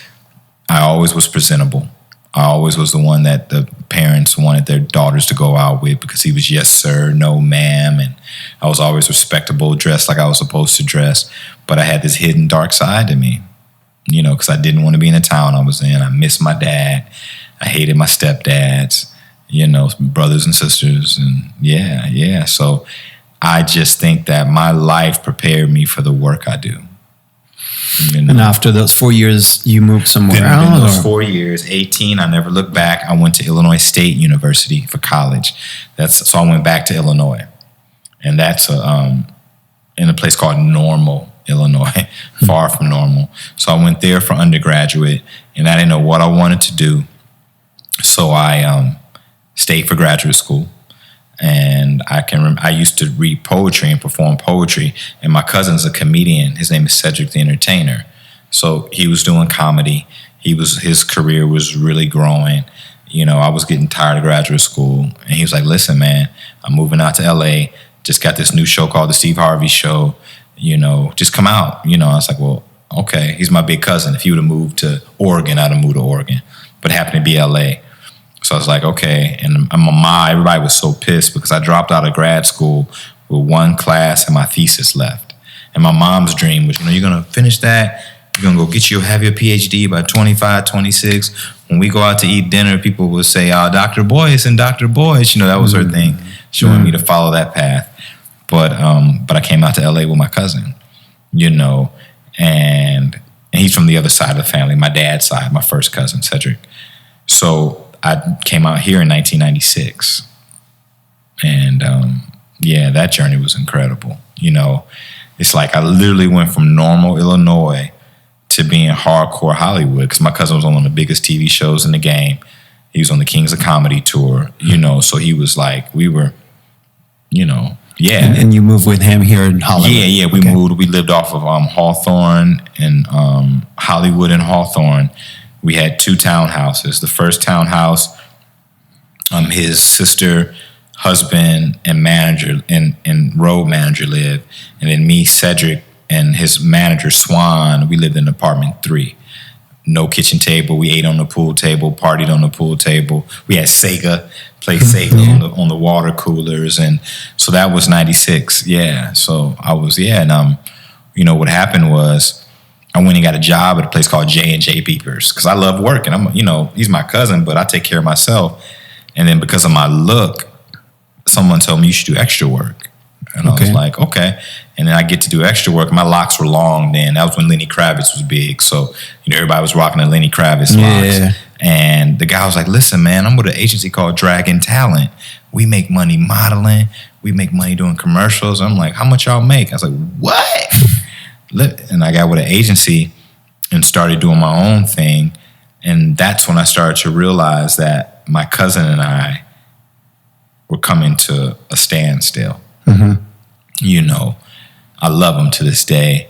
I always was presentable. I always was the one that the parents wanted their daughters to go out with because he was yes, sir, no, ma'am. And I was always respectable, dressed like I was supposed to dress. But I had this hidden dark side to me, because I didn't want to be in the town I was in. I missed my dad. I hated my stepdads, brothers and sisters. And yeah. So I just think that my life prepared me for the work I do. And after those 4 years, you moved somewhere else? else? Those 4 years, 18, I never looked back. I went to Illinois State University for college. So I went back to Illinois. And that's in a place called Normal, Illinois, far from normal. So I went there for undergraduate, and I didn't know what I wanted to do. So I stayed for graduate school. And I used to read poetry and perform poetry. And my cousin's a comedian. His name is Cedric the Entertainer. So he was doing comedy. His career was really growing. I was getting tired of graduate school. And he was like, listen, man, I'm moving out to LA. Just got this new show called The Steve Harvey Show. Just come out. I was like, well, okay. He's my big cousin. If he would have moved to Oregon, I'd have moved to Oregon. But it happened to be LA. So I was like, okay. And my mom, everybody was so pissed because I dropped out of grad school with one class and my thesis left. And my mom's dream was, you're going to finish that. You're going to go have your PhD by 25, 26. When we go out to eat dinner, people will say, Dr. Boyce and Dr. Boyce. That was her thing. She wanted me to follow that path. But I came out to LA with my cousin, and he's from the other side of the family, my dad's side, my first cousin, Cedric. So I came out here in 1996. And that journey was incredible. It's like I literally went from Normal, Illinois to being hardcore Hollywood because my cousin was on one of the biggest TV shows in the game. He was on the Kings of Comedy tour, so he was like, we were, yeah. And you moved with him here in Hollywood? Yeah, we moved. We lived off of Hawthorne and Hollywood and Hawthorne. We had 2 townhouses. The first townhouse, his sister, husband, and manager and road manager lived. And then me, Cedric, and his manager, Swan, we lived in apartment 3. No kitchen table. We ate on the pool table, partied on the pool table. We had Sega, played Sega on the water coolers. And so that was 96. Yeah. So I was, and what happened was, I went and got a job at a place called J&J Beepers because I love work. And he's my cousin, but I take care of myself. And then because of my look, someone told me you should do extra work. And I was like, okay. And then I get to do extra work. My locks were long then. That was when Lenny Kravitz was big. So, everybody was rocking the Lenny Kravitz locks. Yeah. And the guy was like, listen, man, I'm with an agency called Dragon Talent. We make money modeling. We make money doing commercials. I'm like, how much y'all make? I was like, what? And I got with an agency and started doing my own thing. And that's when I started to realize that my cousin and I were coming to a standstill. Mm-hmm. I love him to this day.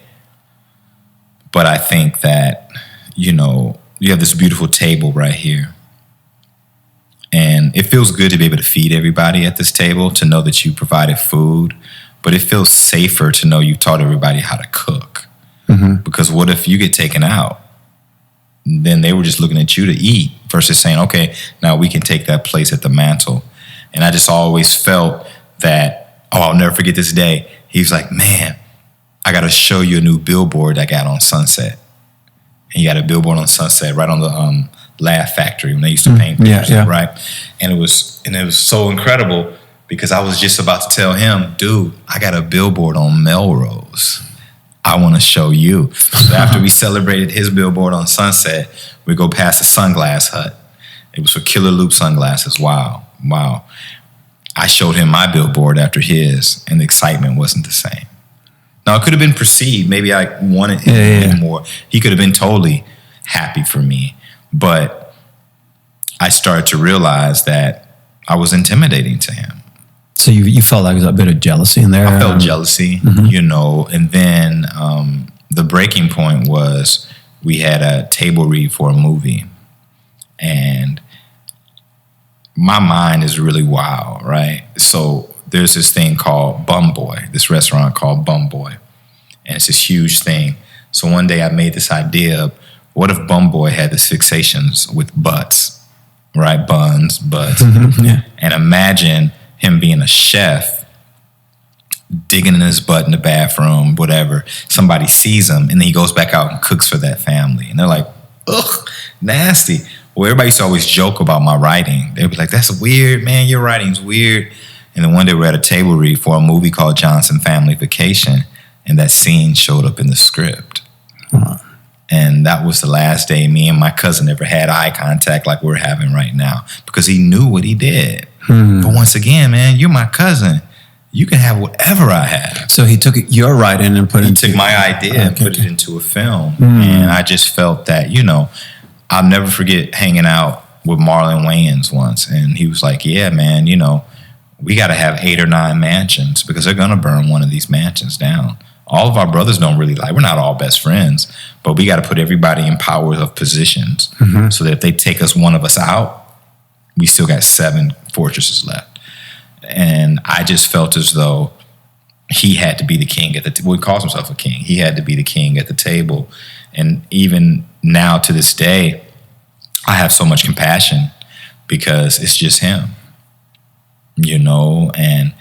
But I think that, you have this beautiful table right here. And it feels good to be able to feed everybody at this table, to know that you provided food. But it feels safer to know you taught everybody how to cook. Mm-hmm. Because what if you get taken out? Then they were just looking at you to eat versus saying, okay, now we can take that place at the mantle. And I just always felt that, I'll never forget this day. He was like, man, I got to show you a new billboard I got on Sunset. And he got a billboard on Sunset right on the Laugh Factory when they used to paint pictures, right? And it was so incredible. Because I was just about to tell him, dude, I got a billboard on Melrose. I want to show you. So after we celebrated his billboard on Sunset, we go past the Sunglass Hut. It was for Killer Loop sunglasses. Wow. I showed him my billboard after his, and the excitement wasn't the same. Now, it could have been perceived. Maybe I wanted him more. He could have been totally happy for me. But I started to realize that I was intimidating to him. So you felt like there was a bit of jealousy in there? I felt jealousy, and then the breaking point was we had a table read for a movie. And my mind is really wild, right? So there's this thing called Bum Boy, this restaurant called Bum Boy. And it's this huge thing. So one day I made this idea of, what if Bum Boy had this fixations with butts? right? Buns, butts. Yeah. And imagine him being a chef, digging in his butt in the bathroom, whatever. Somebody sees him, and then he goes back out and cooks for that family. And they're like, ugh, nasty. Well, everybody used to always joke about my writing. They'd be like, that's weird, man. Your writing's weird. And then one day we're at a table read for a movie called Johnson Family Vacation, and that scene showed up in the script. Wow. And that was the last day me and my cousin ever had eye contact like we're having right now, because he knew what he did. But once again, man, you're my cousin. You can have whatever I have. So he took your writing and put it into... He took my idea and put it into a film. And I just felt that, I'll never forget hanging out with Marlon Wayans once. And he was like, yeah, man, we got to have 8 or 9 mansions because they're going to burn one of these mansions down. All of our brothers don't really we're not all best friends, but we got to put everybody in powers of positions so that if they take one of us out, we still got 7 fortresses left. And I just felt as though he had to be the king at the table. He calls himself a king. He had to be the king at the table. And even now to this day, I have so much compassion because it's just him, and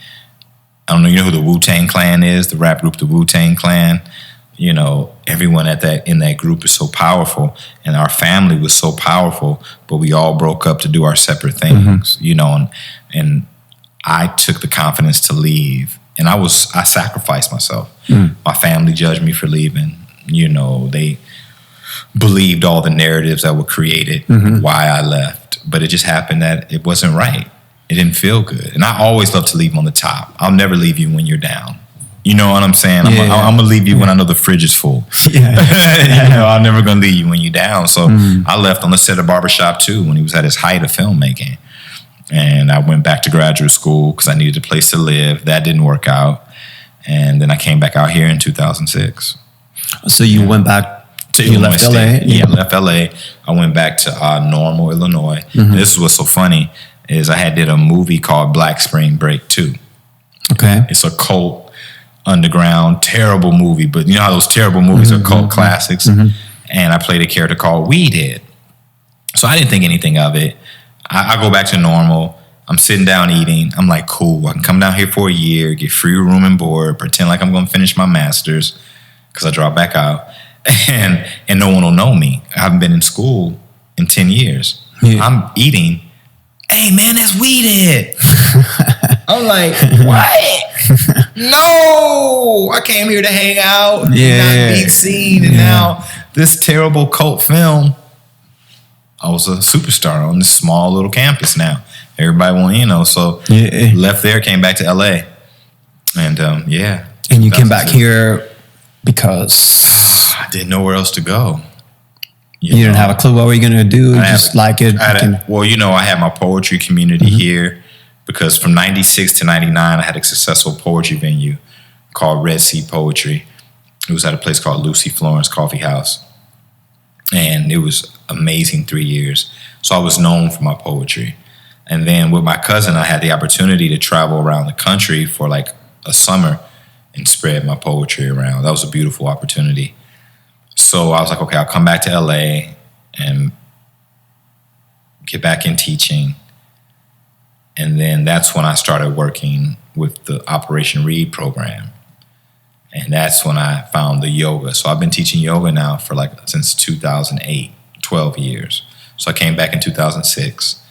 I don't know, who the Wu-Tang Clan is, the rap group, the Wu-Tang Clan. Everyone in that group is so powerful, and our family was so powerful, but we all broke up to do our separate things, and I took the confidence to leave, and I sacrificed myself. My family judged me for leaving. They believed all the narratives that were created why I left, but it just happened that it wasn't right. It didn't feel good. And I always love to leave on the top. I'll never leave you when you're down. You know what I'm saying? I'm going to leave you when I know the fridge is full. I'm never going to leave you when you're down. So I left on the set of Barbershop 2 when he was at his height of filmmaking. And I went back to graduate school because I needed a place to live. That didn't work out. And then I came back out here in 2006. So you went back to Illinois left State. LA? Yeah, I left LA. I went back to Normal, Illinois. And this is what's so funny is I did a movie called Black Spring Break 2. Okay. It's a cult, underground, terrible movie, but you know how those terrible movies are cult classics? And I played a character called Weedhead. So I didn't think anything of it. I go back to Normal. I'm sitting down eating. I'm like, cool, I can come down here for a year, get free room and board, pretend like I'm going to finish my master's because I dropped back out. And no one will know me. I haven't been in school in 10 years. Yeah. I'm eating. Hey, man, that's Weedhead. I'm like, what? No, I came here to hang out, not be seen. And now this terrible cult film, I was a superstar on this small little campus now. Everybody want, so left there, came back to LA. And And you came back here because I didn't know where else to go. You didn't have a clue what were you going to do? Just like it? I had my poetry community here because from 96 to 99, I had a successful poetry venue called Red Sea Poetry. It was at a place called Lucy Florence Coffee House. And it was amazing 3 years. So I was known for my poetry. And then with my cousin, I had the opportunity to travel around the country for like a summer and spread my poetry around. That was a beautiful opportunity. So I was like, okay, I'll come back to LA and get back in teaching. And then that's when I started working with the Operation Read program. And that's when I found the yoga. So I've been teaching yoga now for since 2008, 12 years. So I came back in 2006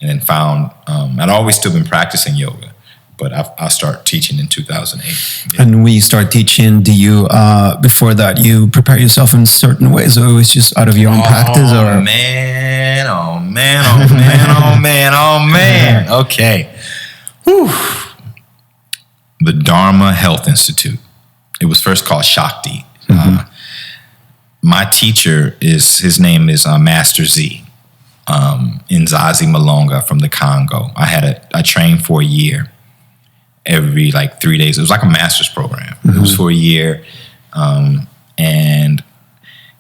and then found, I'd always still been practicing yoga, but I started teaching in 2008. Yeah. And when you start teaching, do you, before that, you prepare yourself in certain ways, or it was just out of your own practice? Oh, man. Okay. Whew. The Dharma Health Institute. It was first called Shakti. My teacher his name is Master Z, Nzazi Malonga from the Congo. I trained for a year. Every 3 days. It was like a master's program. It was for a year. And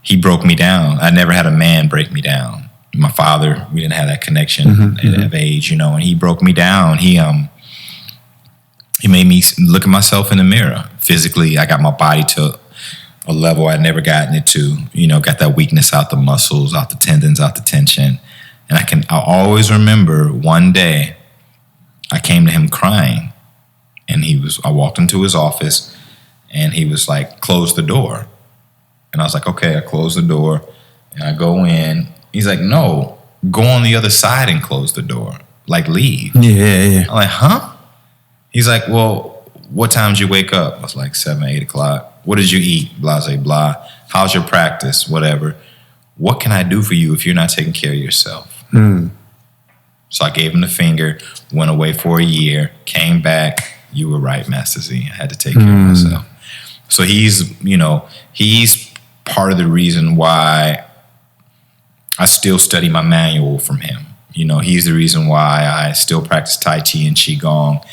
he broke me down. I never had a man break me down. My father, we didn't have that connection at age, and he broke me down. He made me look at myself in the mirror. Physically, I got my body to a level I'd never gotten it to. Got that weakness out the muscles, out the tendons, out the tension. And I always remember one day I came to him crying, and I walked into his office, and he was like, close the door. And I was like, okay, I close the door, and I go in. He's like, no, go on the other side and close the door. Like, leave. Yeah. I'm like, huh? He's like, well, what time did you wake up? I was like, 7, 8 o'clock. What did you eat? Blah, blah, blah. How's your practice? Whatever. What can I do for you if you're not taking care of yourself? So I gave him the finger, went away for a year, came back. You were right, Master Z. I had to take care of myself. So he's part of the reason why I still study my manual from him. He's the reason why I still practice Tai Chi and Qigong,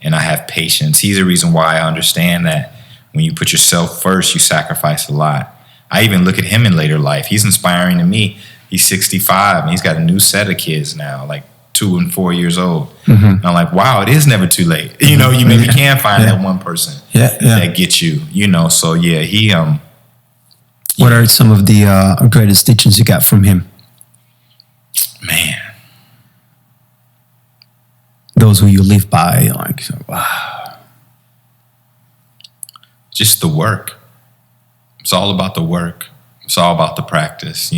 and I have patience. He's the reason why I understand that when you put yourself first, you sacrifice a lot. I even look at him in later life. He's inspiring to me. He's 65, and he's got a new set of kids now, like 2 and 4 years old. And I'm like, wow, it is never too late. You maybe can find that one person that gets you. So yeah, he. What are some of the greatest teachings you got from him? Man, those who you live by, like, wow. Just the work. It's all about the work. It's all about the practice.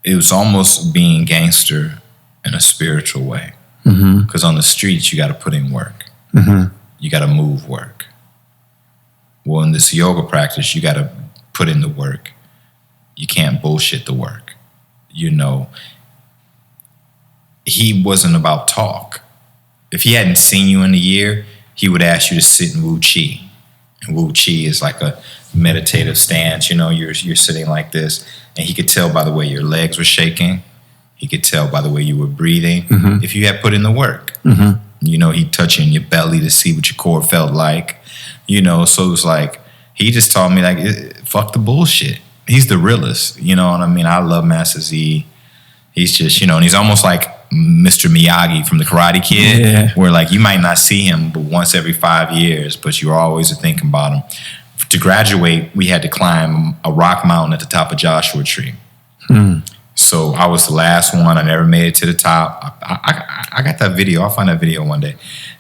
It was almost being gangster in a spiritual way. Because on the streets, you got to put in work. You got to move work. Well, in this yoga practice, you got to put in the work. You can't bullshit the work. He wasn't about talk. If he hadn't seen you in a year, he would ask you to sit in Wu Chi. And Wu Chi is like a meditative stance. You're sitting like this, and he could tell by the way your legs were shaking. He could tell by the way you were breathing if you had put in the work. He'd touch you in your belly to see what your core felt like. So it was like, he just taught me, like, fuck the bullshit. He's the realest, what I mean? I love Master Z. He's just, and he's almost like Mr. Miyagi from the Karate Kid, where like you might not see him but once every 5 years, but you're always thinking about him. To graduate, we had to climb a rock mountain at the top of Joshua Tree. So I was the last one. I never made it to the top. I got that video. I'll find that video one day.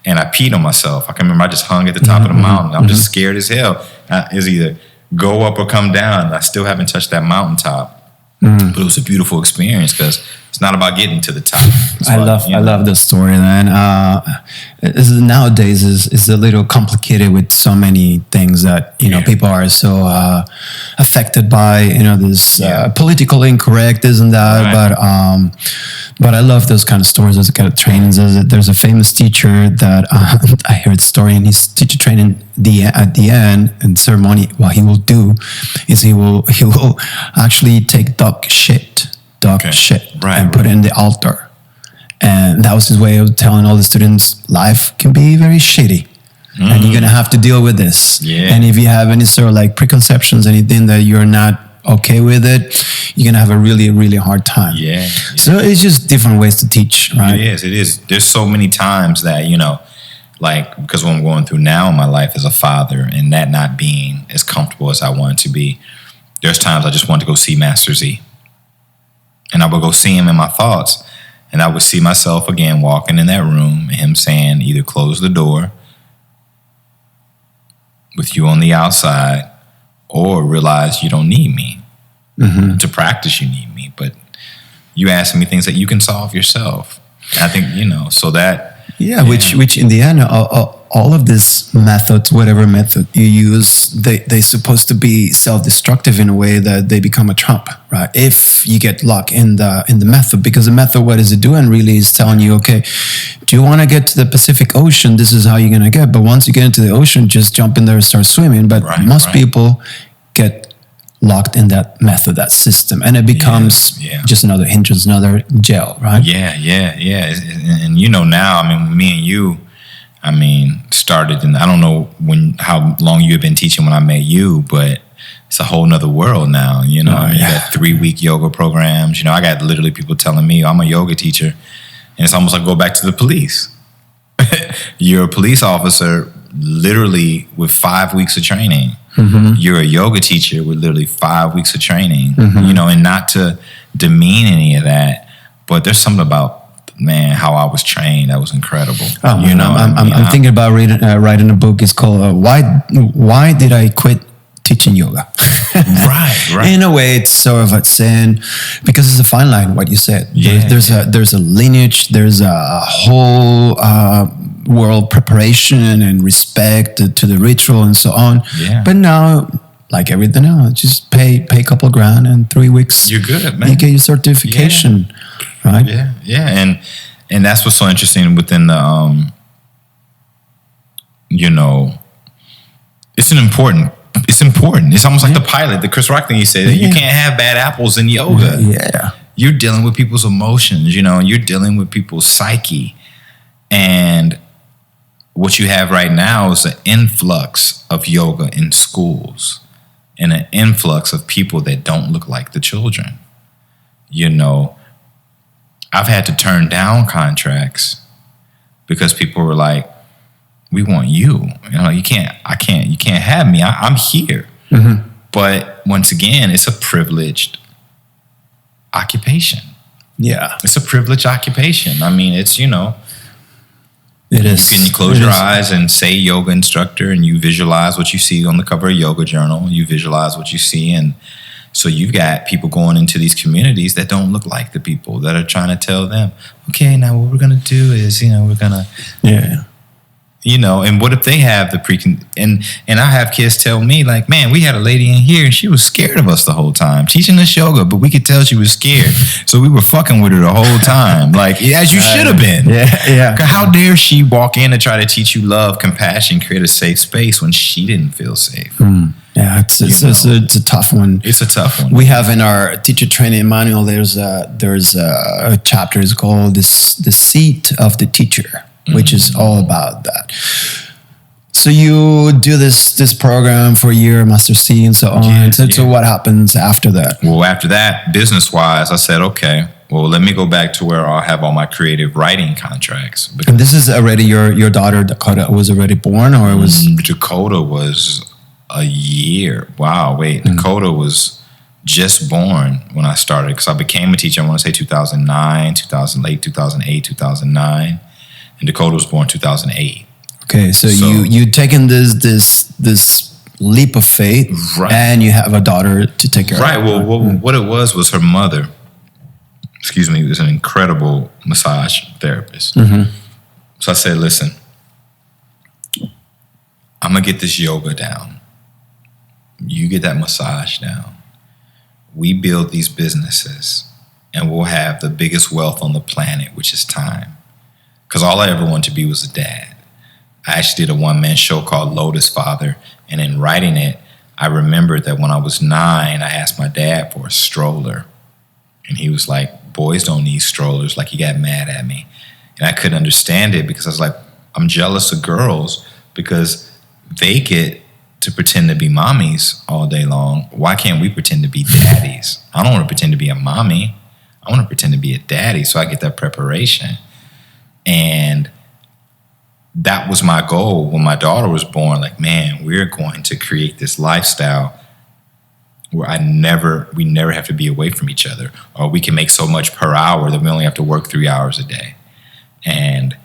And I peed on myself. I can remember I just hung at the top of the mountain. I'm just scared as hell. It's either go up or come down. I still haven't touched that mountaintop. But it was a beautiful experience because it's not about getting to the top. I love the story, man. Nowadays is a little complicated with so many things that people are so affected by. This political incorrect, this and that. Right. But I love those kind of stories. Those kind of trainings. There's a famous teacher that I heard the story, and his teacher training at the end and ceremony. What he will do is he will actually take dog shit, and put it in the altar. And that was his way of telling all the students, life can be very shitty. And you're going to have to deal with this. And if you have any sort of like preconceptions, anything that you're not okay with it, you're going to have a really, really hard time. So it's just different ways to teach, right? It is. There's so many times that, like, because what I'm going through now in my life as a father and that not being as comfortable as I want it to be, there's times I just want to go see Master Z. And I would go see him in my thoughts. And I would see myself again walking in that room and him saying, either close the door with you on the outside or realize you don't need me. To practice, you need me. But you asking me things that you can solve yourself. And I think, so that... which in the end, all of this methods, whatever method you use, they're supposed to be self-destructive in a way that they become a trap, right? If you get locked in the method, because the method, what is it doing really is telling you, okay, do you want to get to the Pacific Ocean? This is how you're going to get. But once you get into the ocean, just jump in there and start swimming. But most people get locked in that method, that system, and it becomes just another hindrance, another jail, right? And now, I mean, me and you, started in, I don't know how long you have been teaching when I met you, but it's a whole nother world now, you got 3-week yoga programs. I got literally people telling me I'm a yoga teacher, and it's almost like go back to the police. You're a police officer literally with 5 weeks of training. You're a yoga teacher with literally 5 weeks of training, you know, and not to demean any of that, but there's something about, man, how I was trained that was incredible. You know, I'm thinking about writing a book. It's called Why Did I Quit Teaching Yoga? right. In a way, it's sort of a sin because it's a fine line. What you said, Yeah. there's a lineage, there's a whole world preparation and respect to the ritual and so on. Yeah. But now, like everything else, just pay a couple of grand and 3 weeks. You're good, man. You get your certification, right? Yeah. And that's what's so interesting within the, you know, it's important. It's almost like the pilot, the Chris Rock thing he said, that you can't have bad apples in yoga. Yeah. You're dealing with people's emotions, you know, and you're dealing with people's psyche. And what you have right now is an influx of yoga in schools and an influx of people that don't look like the children. You know, I've had to turn down contracts because people were like, we want you. You know, you can't have me. I'm here. But once again, it's a privileged occupation. Yeah. It's a privileged occupation. I mean, it's, you know, It is. you close your eyes and say yoga instructor, and you visualize what you see on the cover of Yoga Journal. You visualize what you see. And so you've got people going into these communities that don't look like the people that are trying to tell them, okay, now what we're going to do is, you know, we're going to, you know, and what if they have the and I have kids tell me, like, man, we had a lady in here and she was scared of us the whole time, teaching us yoga, but we could tell she was scared. So we were fucking with her the whole time, like, as you should have been. Yeah. How dare she walk in and try to teach you love, compassion, create a safe space when she didn't feel safe? Yeah, it's a tough one. It's a tough one. We have in our teacher training manual, there's a chapter is called the seat of the teacher, which is all about that. So you do this program for a year, Master C, and so on. So what happens after that? Well, after that, business-wise, I said, okay, well, let me go back to where I'll have all my creative writing contracts. And this is already your daughter, Dakota, was already born, or it was? Dakota was a year. Wow, wait. Dakota was just born when I started, because I became a teacher, I want to say 2009, 2008, 2009. And Dakota was born 2008. Okay, so you taken this leap of faith, right, and you have a daughter to take care of. Right. Well, what it was her mother, was an incredible massage therapist. So I said, listen, I'm gonna get this yoga down. You get that massage down. We build these businesses, and we'll have the biggest wealth on the planet, which is time. Because all I ever wanted to be was a dad. I actually did a one-man show called Lotus Father, and in writing it, I remembered that when I was 9, I asked my dad for a stroller. And he was like, boys don't need strollers. Like, he got mad at me. And I couldn't understand it because I was like, I'm jealous of girls because they get to pretend to be mommies all day long. Why can't we pretend to be daddies? I don't want to pretend to be a mommy. I want to pretend to be a daddy, so I get that preparation. And that was my goal when my daughter was born. Like, man, we're going to create this lifestyle where we never have to be away from each other, or we can make so much per hour that we only have to work 3 hours a day. And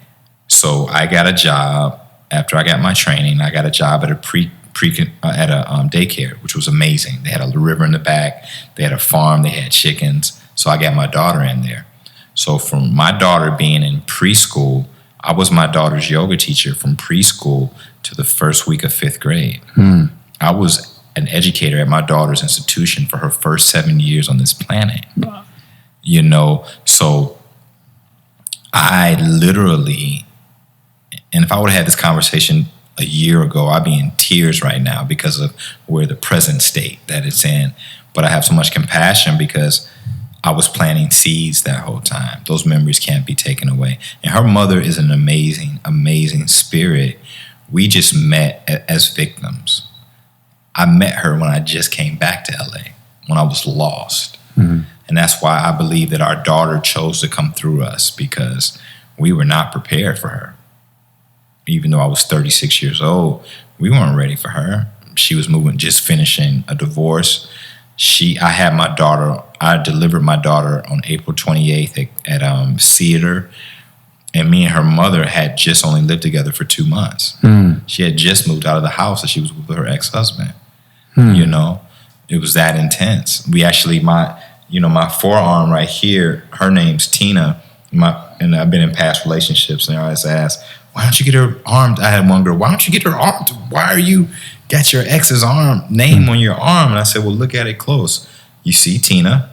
so I got a job after I got my training. I got a job at a daycare, which was amazing. They had a river in the back. They had a farm. They had chickens. So I got my daughter in there. So from my daughter being in preschool, I was my daughter's yoga teacher from preschool to the first week of 5th grade. I was an educator at my daughter's institution for her first 7 years on this planet. You know, so I literally, and if I would have had this conversation a year ago, I'd be in tears right now because of where the present state that it's in. But I have so much compassion because I was planting seeds that whole time. Those memories can't be taken away. And her mother is an amazing, amazing spirit. We just met as victims. I met her when I just came back to LA, when I was lost. And that's why I believe that our daughter chose to come through us, because we were not prepared for her. even though I was 36 years old, we weren't ready for her. She was just finishing a divorce. I delivered my daughter on April 28th at Cedar, and me and her mother had just only lived together for 2 months. She had just moved out of the house that she was with her ex-husband. You know, it was that intense. We actually, my forearm right here, her name's Tina, and I've been in past relationships, and I always ask, why don't you get her arm? I had one girl, why don't you get her arm? Why are you got your ex's name on your arm? And I said, well, look at it close. You see Tina,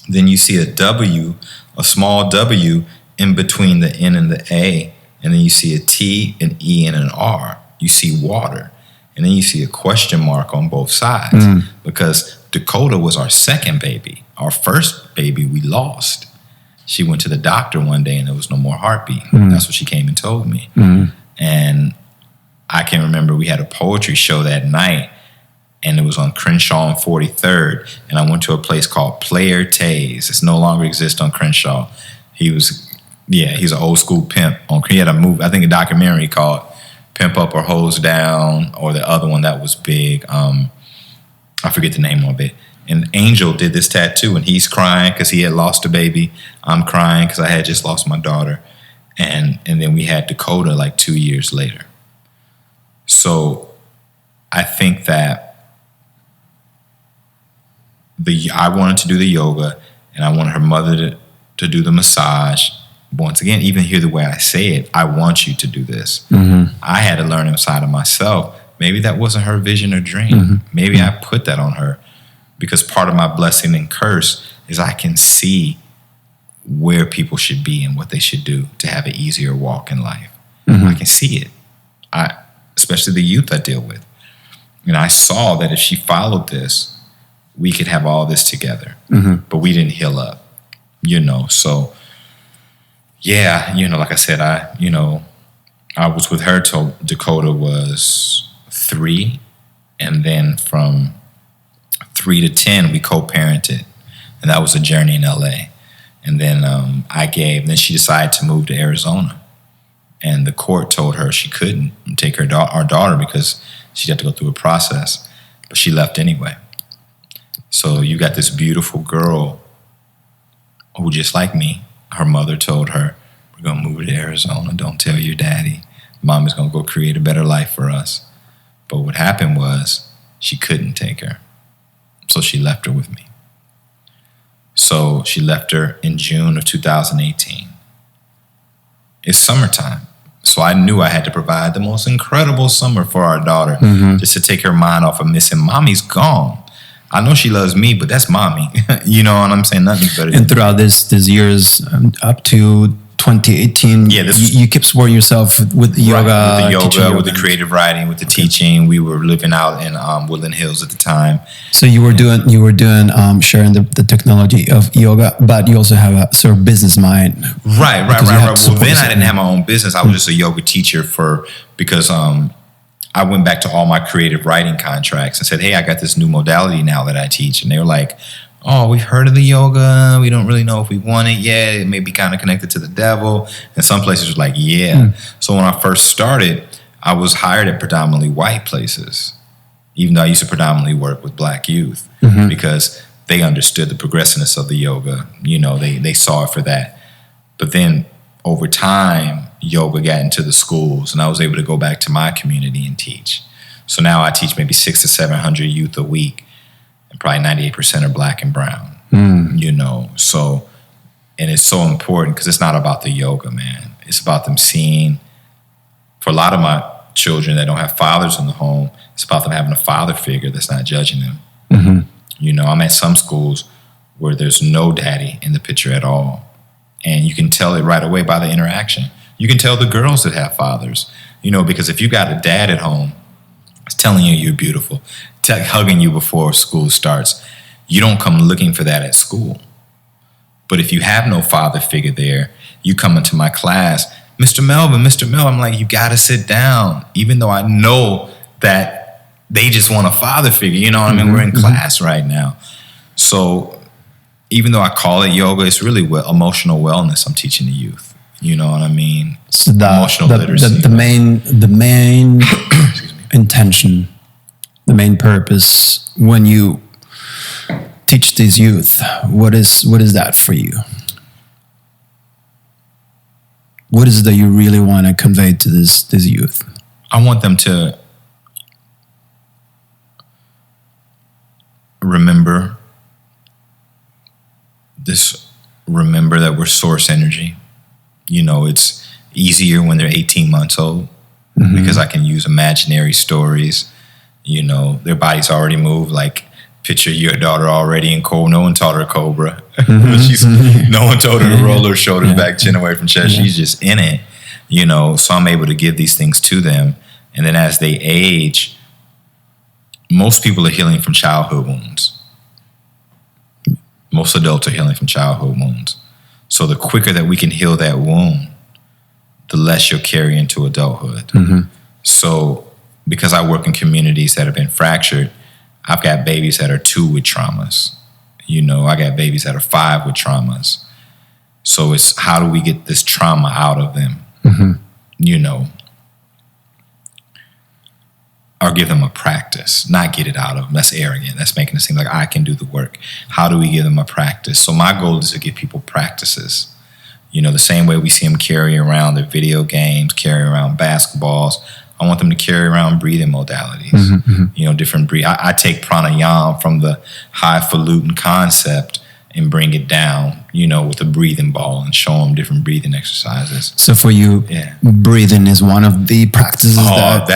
then you see a W, a small W in between the N and the A, and then you see a T, an E, and an R. You see water, and then you see a question mark on both sides, because Dakota was our second baby. Our first baby we lost. She went to the doctor one day and there was no more heartbeat. That's what she came and told me. And I can remember we had a poetry show that night, and it was on Crenshaw and 43rd. And I went to a place called PLANETARY. It's no longer exists on Crenshaw. He's an old school pimp. He had a movie, I think a documentary called Pimp Up or Hose Down, or the other one that was big. I forget the name of it. And Angel did this tattoo, and he's crying because he had lost a baby. I'm crying because I had just lost my daughter. And then we had Dakota like 2 years later. So I think that I wanted to do the yoga, and I wanted her mother to do the massage. Once again, even hear the way I say it, I want you to do this. I had to learn inside of myself. Maybe that wasn't her vision or dream. Maybe I put that on her, because part of my blessing and curse is I can see where people should be and what they should do to have an easier walk in life. I can see it. Especially the youth I deal with. And I saw that if she followed this, we could have all this together. But we didn't heal up, So, yeah, like I said, I was with her till Dakota was 3. And then from 3 to 10, we co-parented. And that was a journey in LA. And then then she decided to move to Arizona. And the court told her she couldn't take our daughter because she'd have to go through a process. But she left anyway. So you got this beautiful girl who, just like me, her mother told her, we're going to move to Arizona. Don't tell your daddy. Mom is going to go create a better life for us. But what happened was she couldn't take her. So she left her with me. So she left her in June of 2018. It's summertime. So I knew I had to provide the most incredible summer for our daughter, just to take her mind off of missing. Mommy's gone. I know she loves me, but that's mommy. You know what I'm saying? Nothing's better. And throughout these years, up to 2018, you kept supporting yourself with yoga, with the creative writing, with the teaching. We were living out in Woodland Hills at the time. So you were doing sharing the technology of yoga, but you also have a sort of business mind. Right. Well, then I didn't have my own business. I was just a yoga teacher because I went back to all my creative writing contracts and said, hey, I got this new modality now that I teach. And they were like, oh, we've heard of the yoga. We don't really know if we want it yet. It may be kind of connected to the devil. And some places were like, yeah. So when I first started, I was hired at predominantly white places, even though I used to predominantly work with black youth, because they understood the progressiveness of the yoga. They saw it for that. But then over time, yoga got into the schools, and I was able to go back to my community and teach. So now I teach maybe 600 to 700 youth a week. Probably 98% are black and brown, So, and it's so important because it's not about the yoga, man. It's about them seeing, for a lot of my children that don't have fathers in the home, it's about them having a father figure that's not judging them. I'm at some schools where there's no daddy in the picture at all. And you can tell it right away by the interaction. You can tell the girls that have fathers, because if you got a dad at home, it's telling you you're beautiful, hugging you before school starts, you don't come looking for that at school. But if you have no father figure there, you come into my class, Mr. Melvin, I'm like, you got to sit down, even though I know that they just want a father figure. You know what I mean? We're in class right now. So even though I call it yoga, it's really emotional wellness I'm teaching the youth. You know what I mean? So Emotional literacy. The main intention, the main purpose when you teach these youth, what is that for you? What is it that you really want to convey to this youth? I want them to remember that we're source energy. You know, it's easier when they're 18 months old because I can use imaginary stories. You know, their bodies already move. Like, picture your daughter already in Cobra. No one taught her Cobra. No one told her to roll her shoulders back, chin away from chest. She's just in it. You know, so I'm able to give these things to them. And then as they age, most people are healing from childhood wounds. Most adults are healing from childhood wounds. So the quicker that we can heal that wound, the less you'll carry into adulthood. So because I work in communities that have been fractured, I've got babies that are 2 with traumas. You know, I got babies that are 5 with traumas. So it's how do we get this trauma out of them? You know, or give them a practice, not get it out of them. That's arrogant. That's making it seem like I can do the work. How do we give them a practice? So my goal is to give people practices. You know, the same way we see them carry around their video games, carry around basketballs, I want them to carry around breathing modalities. You know, different breathe. I take pranayama from the highfalutin concept and bring it down, you know, with a breathing ball and show them different breathing exercises. So for you, breathing is one of the practices. Well,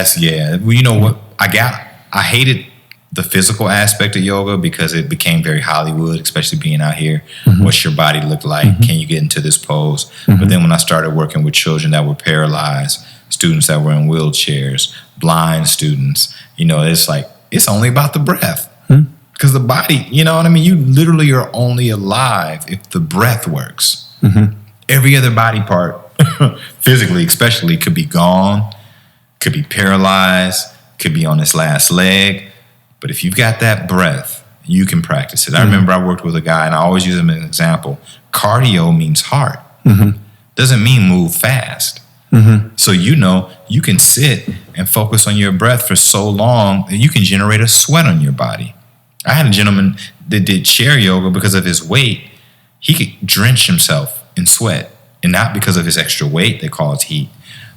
you know what? I hated the physical aspect of yoga because it became very Hollywood, especially being out here. What's your body look like? Can you get into this pose? But then when I started working with children that were paralyzed, students that were in wheelchairs, blind students, you know, it's like, it's only about the breath. Because the body, you know what I mean? You literally are only alive if the breath works. Every other body part, physically especially, could be gone, could be paralyzed, could be on its last leg. But if you've got that breath, you can practice it. I remember I worked with a guy, and I always use him as an example. Cardio means heart. Doesn't mean move fast. So, you know, you can sit and focus on your breath for so long that you can generate a sweat on your body. I had a gentleman that did chair yoga because of his weight. He could drench himself in sweat, and not because of his extra weight that caused heat,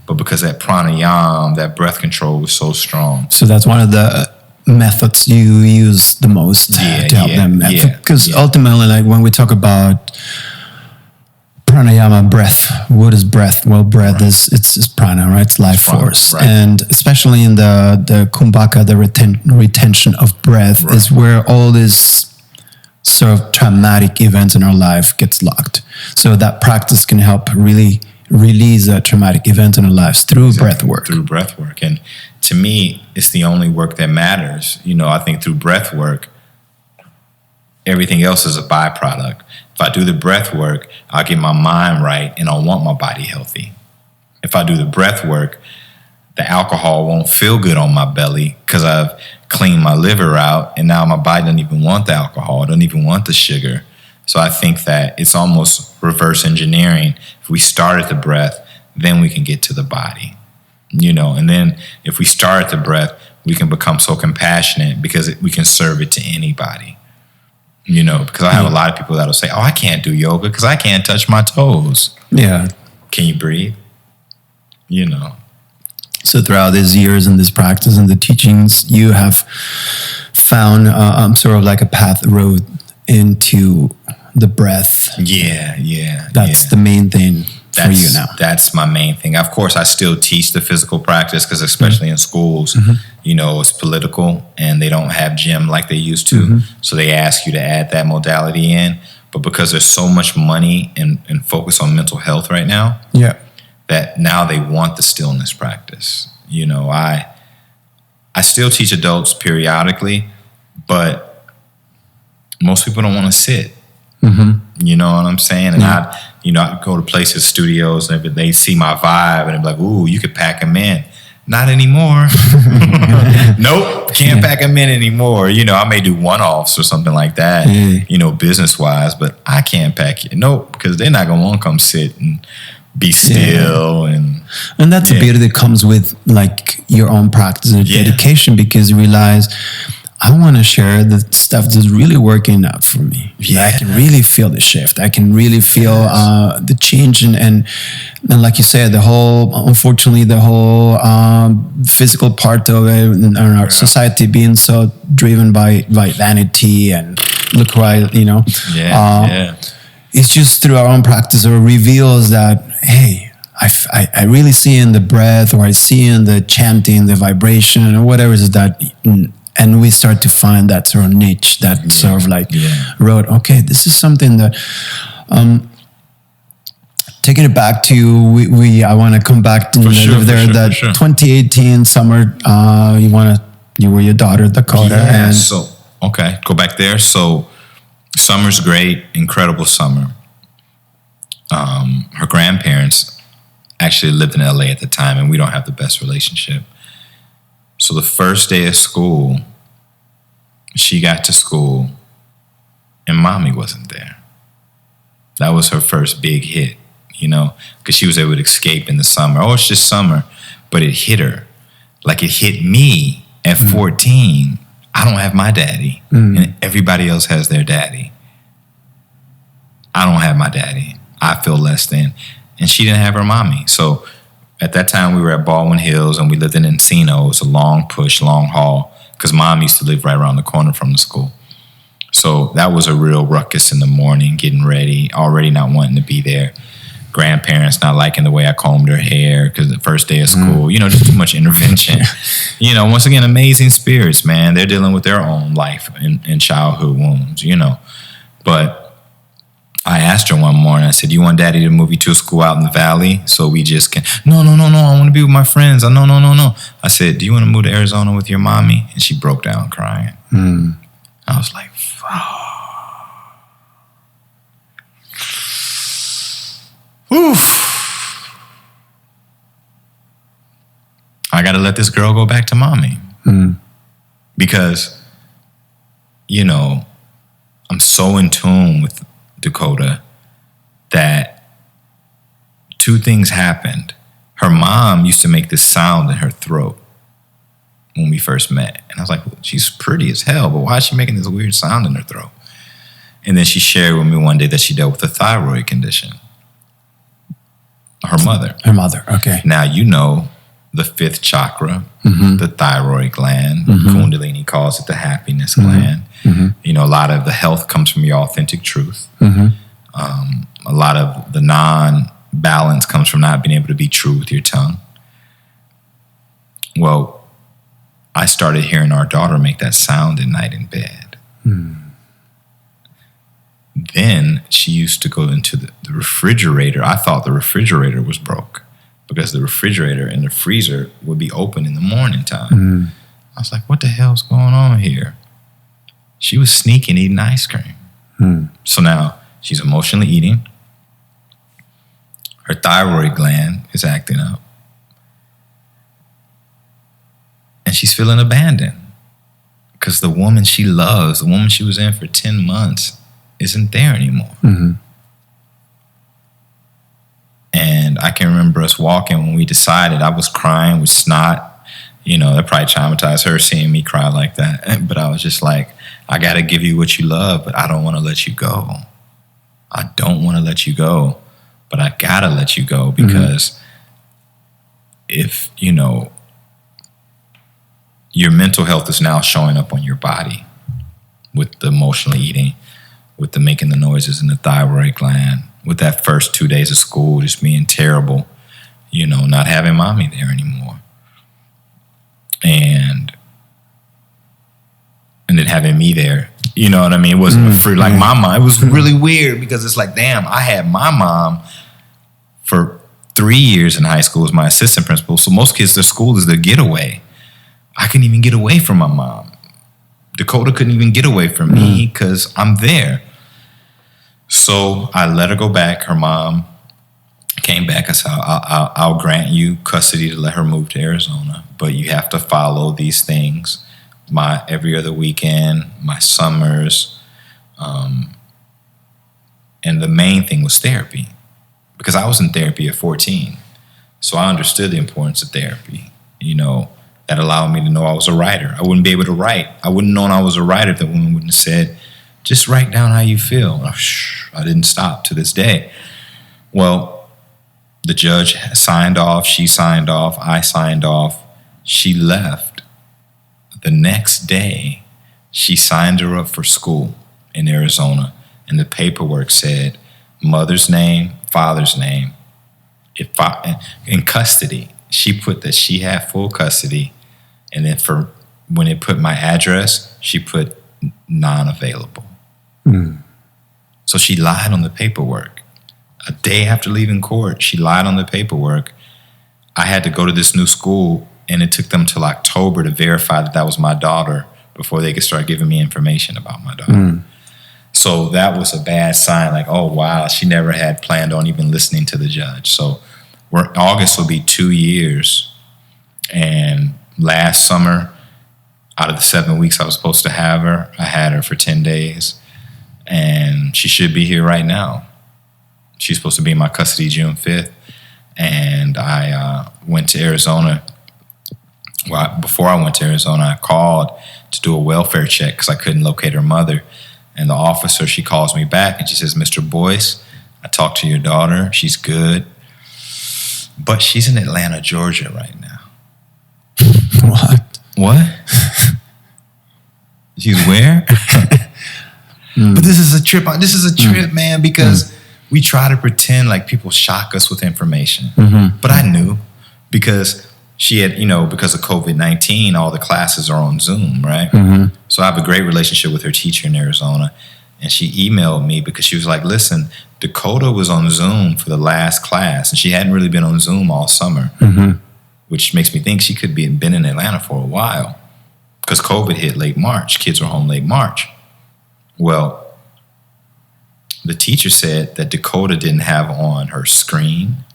but because that pranayama, that breath control was so strong. So that's one of the methods you use the most to help them. Because ultimately, like when we talk about pranayama, breath, what is breath? Well, breath is it's prana, right? It's life force. And especially in the kumbhaka, the retention of breath is where all these sort of traumatic events in our life gets locked. So that practice can help really release a traumatic event in our lives through breath work. Through breath work. And to me, it's the only work that matters. You know, I think through breath work, everything else is a byproduct. If I do the breath work, I'll get my mind right and I'll want my body healthy. If I do the breath work, the alcohol won't feel good on my belly because I've cleaned my liver out, and now my body doesn't even want the alcohol, doesn't even want the sugar. So I think that it's almost reverse engineering. If we start at the breath, then we can get to the body, you know, and then if we start at the breath, we can become so compassionate because we can serve it to anybody. You know, because I have a lot of people that'll say, oh, I can't do yoga because I can't touch my toes. Yeah. Can you breathe? You know. So throughout these years in this practice and the teachings, you have found sort of like a path road into the breath. That's the main thing for you now. That's my main thing. Of course, I still teach the physical practice because especially in schools, you know, it's political and they don't have gym like they used to. So they ask you to add that modality in. But because there's so much money and focus on mental health right now, that now they want the stillness practice. You know, I still teach adults periodically, but most people don't want to sit. You know what I'm saying? And I go to places, studios, and they see my vibe and they're like, ooh, you could pack them in. Not anymore. Nope, can't pack them in anymore. You know, I may do one-offs or something like that, you know, business-wise, but I can't pack it. Nope, because they're not going to want to come sit and be still. And that's the beauty that comes with like your own practice and dedication, because you realize, I want to share the stuff that's really working out for me. Yeah. I can really feel the shift. I can really feel the change. And like you said, unfortunately, the whole physical part of it, and our society being so driven by vanity and look right, it's just through our own practice it reveals that, hey, I really see in the breath, or I see in the chanting, the vibration, or whatever it is that... And we start to find that sort of niche, that sort of like road. Okay, this is something that, taking it back to, I want to come back to that 2018 summer, you were your daughter, Dakota. Yeah, go back there. So summer's great, incredible summer. Her grandparents actually lived in LA at the time, and we don't have the best relationship. So the first day of school, she got to school and mommy wasn't there. That was her first big hit, because she was able to escape in the summer. Oh, it's just summer. But it hit her. Like it hit me at 14. I don't have my daddy. And everybody else has their daddy. I don't have my daddy. I feel less than. And she didn't have her mommy. So at that time, we were at Baldwin Hills, and we lived in Encino. It was a long push, long haul, because mom used to live right around the corner from the school. So that was a real ruckus in the morning, getting ready, already not wanting to be there. Grandparents not liking the way I combed her hair, because the first day of school, just too much intervention. Once again, amazing spirits, man. They're dealing with their own life and childhood wounds, But I asked her one morning, I said, "You want daddy to move you to a school out in the valley so we just can?" No, I want to be with my friends. No. I said, "Do you want to move to Arizona with your mommy?" And she broke down crying. I was like, fuck. Oof. I got to let this girl go back to mommy. Because, I'm so in tune with Dakota that two things happened. Her mom used to make this sound in her throat when we first met. And I was like, well, she's pretty as hell, but why is she making this weird sound in her throat? And then she shared with me one day that she dealt with a thyroid condition. Her mother, okay. Now, the fifth chakra, the thyroid gland, Kundalini calls it the happiness gland. A lot of the health comes from your authentic truth. A lot of the non-balance comes from not being able to be true with your tongue. Well, I started hearing our daughter make that sound at night in bed. Then she used to go into the refrigerator. I thought the refrigerator was broke, because the refrigerator and the freezer would be open in the morning time. I was like, what the hell's going on here? She was sneaking eating ice cream. So now she's emotionally eating. Her thyroid gland is acting up. And she's feeling abandoned, because the woman she loves, the woman she was in for 10 months, isn't there anymore. And I can remember us walking when we decided. I was crying with snot. That probably traumatized her seeing me cry like that. But I was just like, I got to give you what you love, but I don't want to let you go. I don't want to let you go, but I got to let you go, because if, your mental health is now showing up on your body with the emotional eating, with the making the noises in the thyroid gland, with that first 2 days of school just being terrible, not having mommy there anymore. And then having me there, you know what I mean? It wasn't free like my mom. It was really weird, because it's like, damn, I had my mom for 3 years in high school as my assistant principal. So most kids, their school is their getaway. I couldn't even get away from my mom. Dakota couldn't even get away from me because I'm there. So I let her go back. Her mom came back. I said, I'll grant you custody to let her move to Arizona, but you have to follow these things. My every other weekend, my summers. And the main thing was therapy, because I was in therapy at 14. So I understood the importance of therapy, that allowed me to know I was a writer. I wouldn't be able to write. I wouldn't have known I was a writer if the woman wouldn't have said, just write down how you feel. I didn't stop to this day. Well, the judge signed off, she signed off, I signed off. She left. The next day, she signed her up for school in Arizona, and the paperwork said mother's name, father's name. In custody, she put that she had full custody, and then for when it put my address, she put non-available. So she lied on the paperwork. A day after leaving court, she lied on the paperwork. I had to go to this new school, and it took them till October to verify that was my daughter before they could start giving me information about my daughter. So that was a bad sign, like, oh, wow, she never had planned on even listening to the judge. So August will be 2 years. And last summer, out of the 7 weeks I was supposed to have her, I had her for 10 days. And she should be here right now. She's supposed to be in my custody June 5th. And I went to Arizona. Well, before I went to Arizona, I called to do a welfare check because I couldn't locate her mother. And the officer, she calls me back and she says, Mr. Boyce, I talked to your daughter. She's good. But she's in Atlanta, Georgia right now. What? She's where? But this is a trip. This is a trip, man, because we try to pretend like people shock us with information. But I knew because she had, because of COVID-19, all the classes are on Zoom, right? So I have a great relationship with her teacher in Arizona. And she emailed me because she was like, listen, Dakota was on Zoom for the last class, and she hadn't really been on Zoom all summer, which makes me think she could be been in Atlanta for a while because COVID hit late March. Kids were home late March. Well, the teacher said that Dakota didn't have on her screen,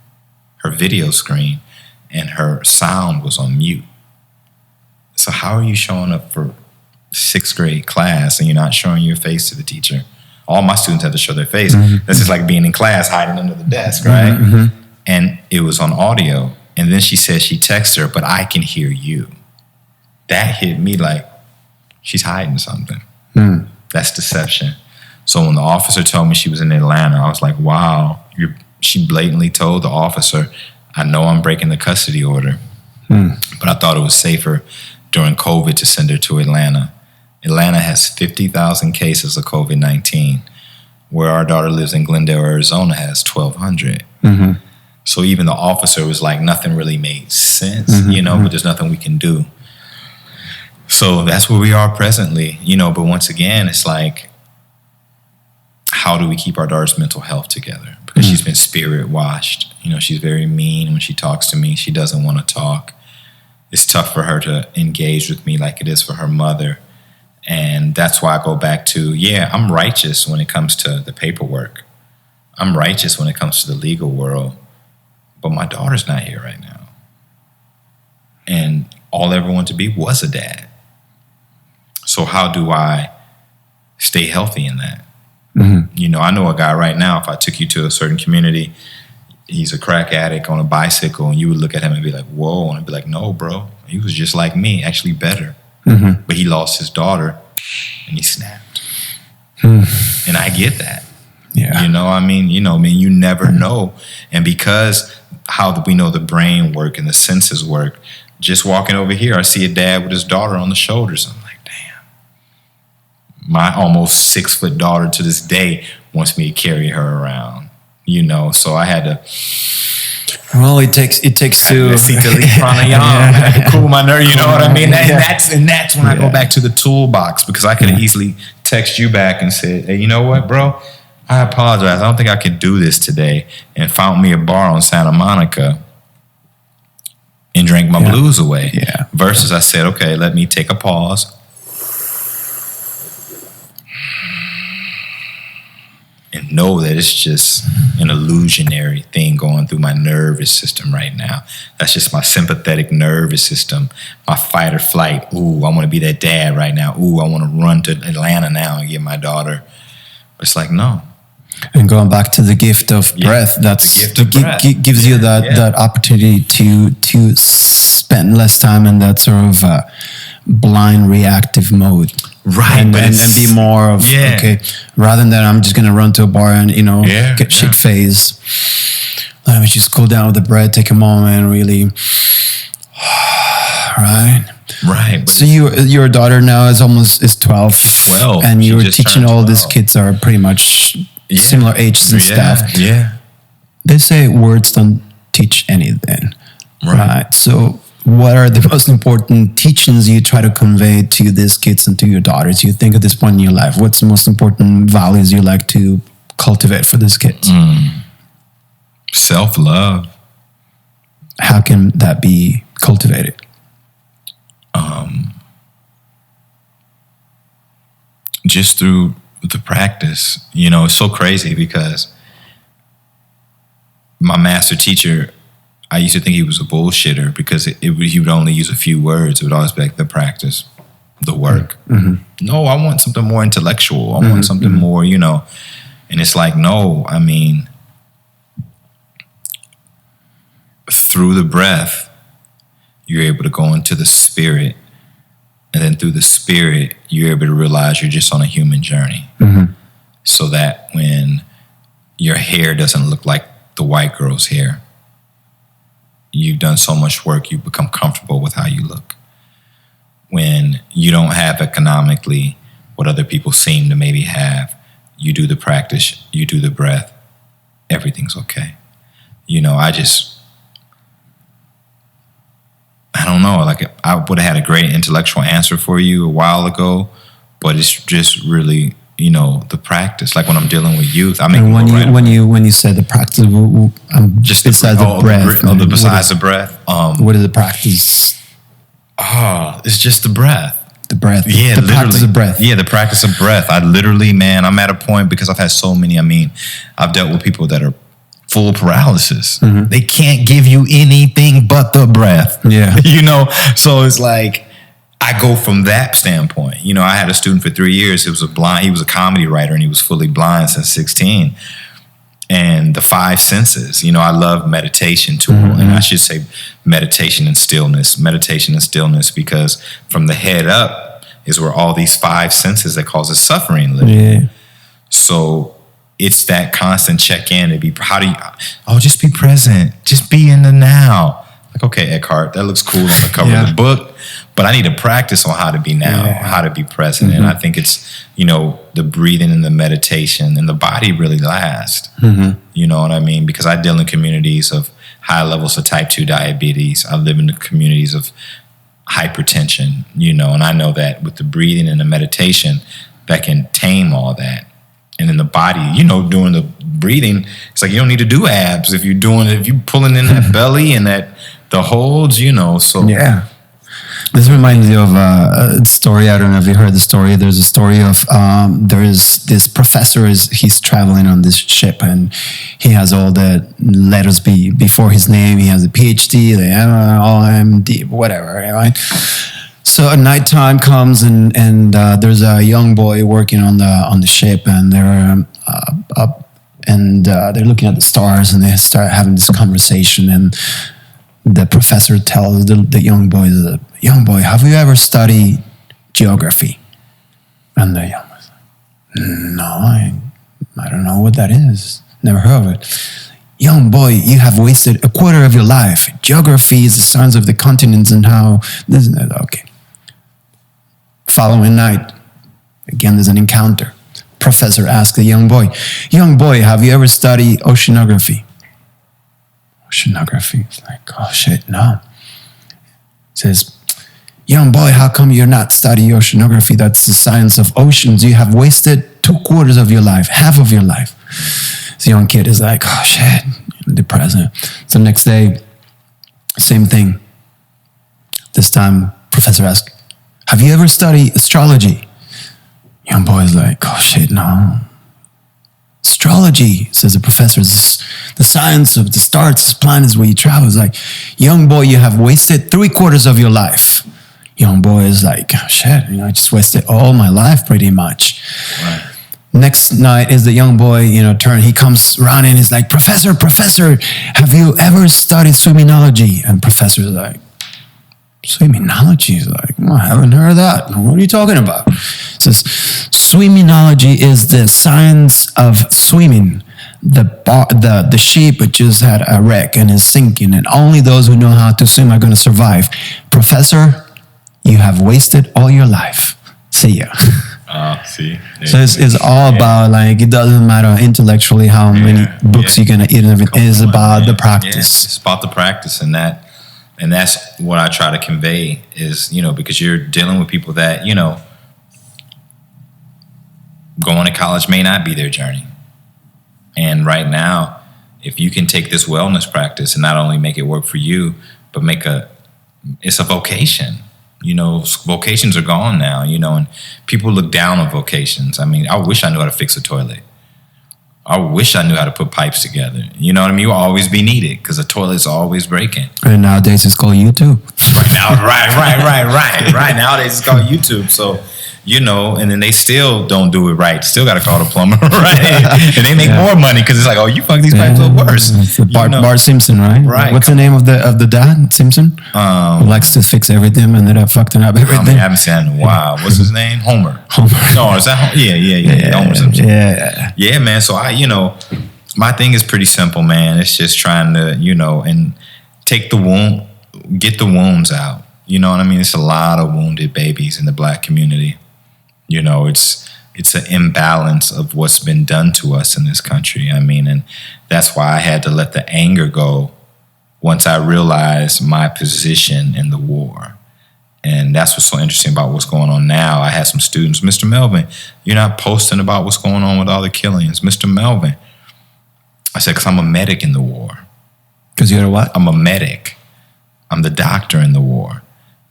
her video screen, and her sound was on mute. So how are you showing up for 6th grade class and you're not showing your face to the teacher? All my students had to show their face. That's just like being in class hiding under the desk, right? And it was on audio. And then she said she texted her, but I can hear you. That hit me like she's hiding something. That's deception. So when the officer told me she was in Atlanta, I was like, wow. She blatantly told the officer, I know I'm breaking the custody order, but I thought it was safer during COVID to send her to Atlanta. Atlanta has 50,000 cases of COVID-19, where our daughter lives in Glendale, Arizona, has 1,200. So even the officer was like, nothing really made sense, but there's nothing we can do. So that's where we are presently, but once again, it's like, how do we keep our daughter's mental health together? Because she's been spirit washed. She's very mean when she talks to me. She doesn't want to talk. It's tough for her to engage with me like it is for her mother. And that's why I go back to, I'm righteous when it comes to the paperwork. I'm righteous when it comes to the legal world. But my daughter's not here right now. And all I ever wanted to be was a dad. So how do I stay healthy in that? I know a guy right now, if I took you to a certain community, he's a crack addict on a bicycle, and you would look at him and be like, whoa. And I'd be like, no, bro. He was just like me, actually better. But he lost his daughter, and he snapped. And I get that. Yeah. You never know. And because how we know the brain work and the senses work, just walking over here, I see a dad with his daughter on the shoulders. I'm like, damn. My almost 6-foot daughter to this day wants me to carry her around, so I had to. Well, it takes two. Pranayama to cool my nerve. You know what I mean? And that's when I go back to the toolbox, because I could have easily text you back and said, hey, you know what, bro? I apologize. I don't think I could do this today, and found me a bar on Santa Monica and drank my blues away. Versus I said, okay, let me take a pause. And know that it's just an illusionary thing going through my nervous system right now. That's just my sympathetic nervous system, my fight or flight. Ooh, I want to be that dad right now. Ooh, I want to run to Atlanta now and get my daughter. But it's like, no. And going back to the gift of breath, that's the gift of breath. Gives you that opportunity to spend less time in that sort of blind reactive mode, right? And be more of okay, rather than I'm just gonna run to a bar and get shit faced. Let me just cool down with the breath, take a moment, really, right. So your daughter now is 12, and you're teaching all these kids are pretty much similar ages and stuff. Yeah. They say words don't teach anything. Right. So what are the most important teachings you try to convey to these kids and to your daughters? You think at this point in your life, what's the most important values you like to cultivate for these kids? Self-love. How can that be cultivated? Just through the practice. It's so crazy because my master teacher, I used to think he was a bullshitter because he would only use a few words. It would always be like the practice, the work. Mm-hmm. No, I want something more intellectual. I want something more, and it's like, no, I mean, through the breath, you're able to go into the spirit. And then through the spirit, you're able to realize you're just on a human journey. Mm-hmm. So that when your hair doesn't look like the white girl's hair, you've done so much work, you become comfortable with how you look. When you don't have economically what other people seem to maybe have, you do the practice, you do the breath, everything's okay. I don't know, like I would have had a great intellectual answer for you a while ago, but it's just really, the practice. Like when I'm dealing with youth, I mean, when you said the practice, just besides the breath, besides the breath, what is the practice? It's just the breath. The breath. Yeah, the practice of breath. Yeah, the practice of breath. I literally, man, I'm at a point because I've had so many. I mean, I've dealt with people that are full paralysis. Mm-hmm. They can't give you anything but the breath. Yeah. So it's like, I go from that standpoint. I had a student for 3 years. He was a comedy writer, and he was fully blind since 16. And the 5 senses, I love meditation too. Mm-hmm. And I should say meditation and stillness, because from the head up is where all these 5 senses that causes suffering live. Yeah. So it's that constant check-in to be, just be present. Just be in the now. Like, okay, Eckhart, that looks cool on the cover of the book, but I need to practice on how to be now, how to be present. Mm-hmm. And I think it's, the breathing and the meditation and the body really last. Mm-hmm. You know what I mean? Because I deal in communities of high levels of type 2 diabetes. I live in the communities of hypertension, and I know that with the breathing and the meditation, that can tame all that. And in the body, doing the breathing, it's like you don't need to do abs if you're pulling in that belly and the holds, so. Yeah. This reminds me of a story. I don't know if you heard the story. There's a story of, there is this professor, he's traveling on this ship, and he has all the letters before his name. He has a PhD, the MD, whatever, right? So at nighttime comes and there's a young boy working on the ship, and they're up and they're looking at the stars, and they start having this conversation, and the professor tells the young boy, have you ever studied geography? And the young boy's like, no, I don't know what that is. Never heard of it. Young boy, you have wasted a quarter of your life. Geography is the science of the continents and how this and that. Okay. Following night, again, there's an encounter. Professor asks the young boy, have you ever studied oceanography? Oceanography? It's like, oh shit, no. Says, young boy, how come you're not studying oceanography? That's the science of oceans. You have wasted 2/4 of your life, half of your life. The young kid is like, oh shit, depressed. So next day, same thing. This time, professor asks, have you ever studied astrology? Young boy is like, oh shit, no. Astrology, says the professor, is the science of the stars, planets, where you travel. It's like, young boy, you have wasted 3/4 of your life. Young boy is like, oh shit, I just wasted all my life pretty much. Right. Next night is the young boy, turn. He comes around and he's like, Professor, have you ever studied swimmingology? And Professor's like, swimmingology? He's like, I haven't heard of that. What are you talking about? Says, swimmingology is the science of swimming. The ship just had a wreck and is sinking, and only those who know how to swim are going to survive. Professor, you have wasted all your life. See ya. See. So it's all about, like, it doesn't matter intellectually how many books you're going to eat and everything. It's about the practice. Yeah, it's about the practice, and that's what I try to convey is, because you're dealing with people that, going to college may not be their journey. And right now, if you can take this wellness practice and not only make it work for you, but it's a vocation. Vocations are gone now, and people look down on vocations. I mean, I wish I knew how to fix a toilet. I wish I knew how to put pipes together. You know what I mean? You'll always be needed because a toilet's always breaking. And nowadays it's called YouTube. Right now, right. Nowadays it's called YouTube. So, and then they still don't do it right. Still got to call the plumber, right? And they make more money because it's like, oh, you fuck these pipes up worse. It's Bart Simpson, right? Right. What's the name of the dad, Simpson? Who likes to fix everything and ended up fucking up everything. I haven't seen that in a while. What's his name? Homer. No, is that Homer? Yeah. Homer Simpson. Yeah, man. So my thing is pretty simple, man. It's just trying to, and take the wound, get the wounds out. You know what I mean? It's a lot of wounded babies in the Black community. It's an imbalance of what's been done to us in this country. I mean, and that's why I had to let the anger go once I realized my position in the war. And that's what's so interesting about what's going on now. I had some students, Mr. Melvin, you're not posting about what's going on with all the killings. Mr. Melvin, I said, because I'm a medic in the war. Because you're a what? I'm a medic. I'm the doctor in the war.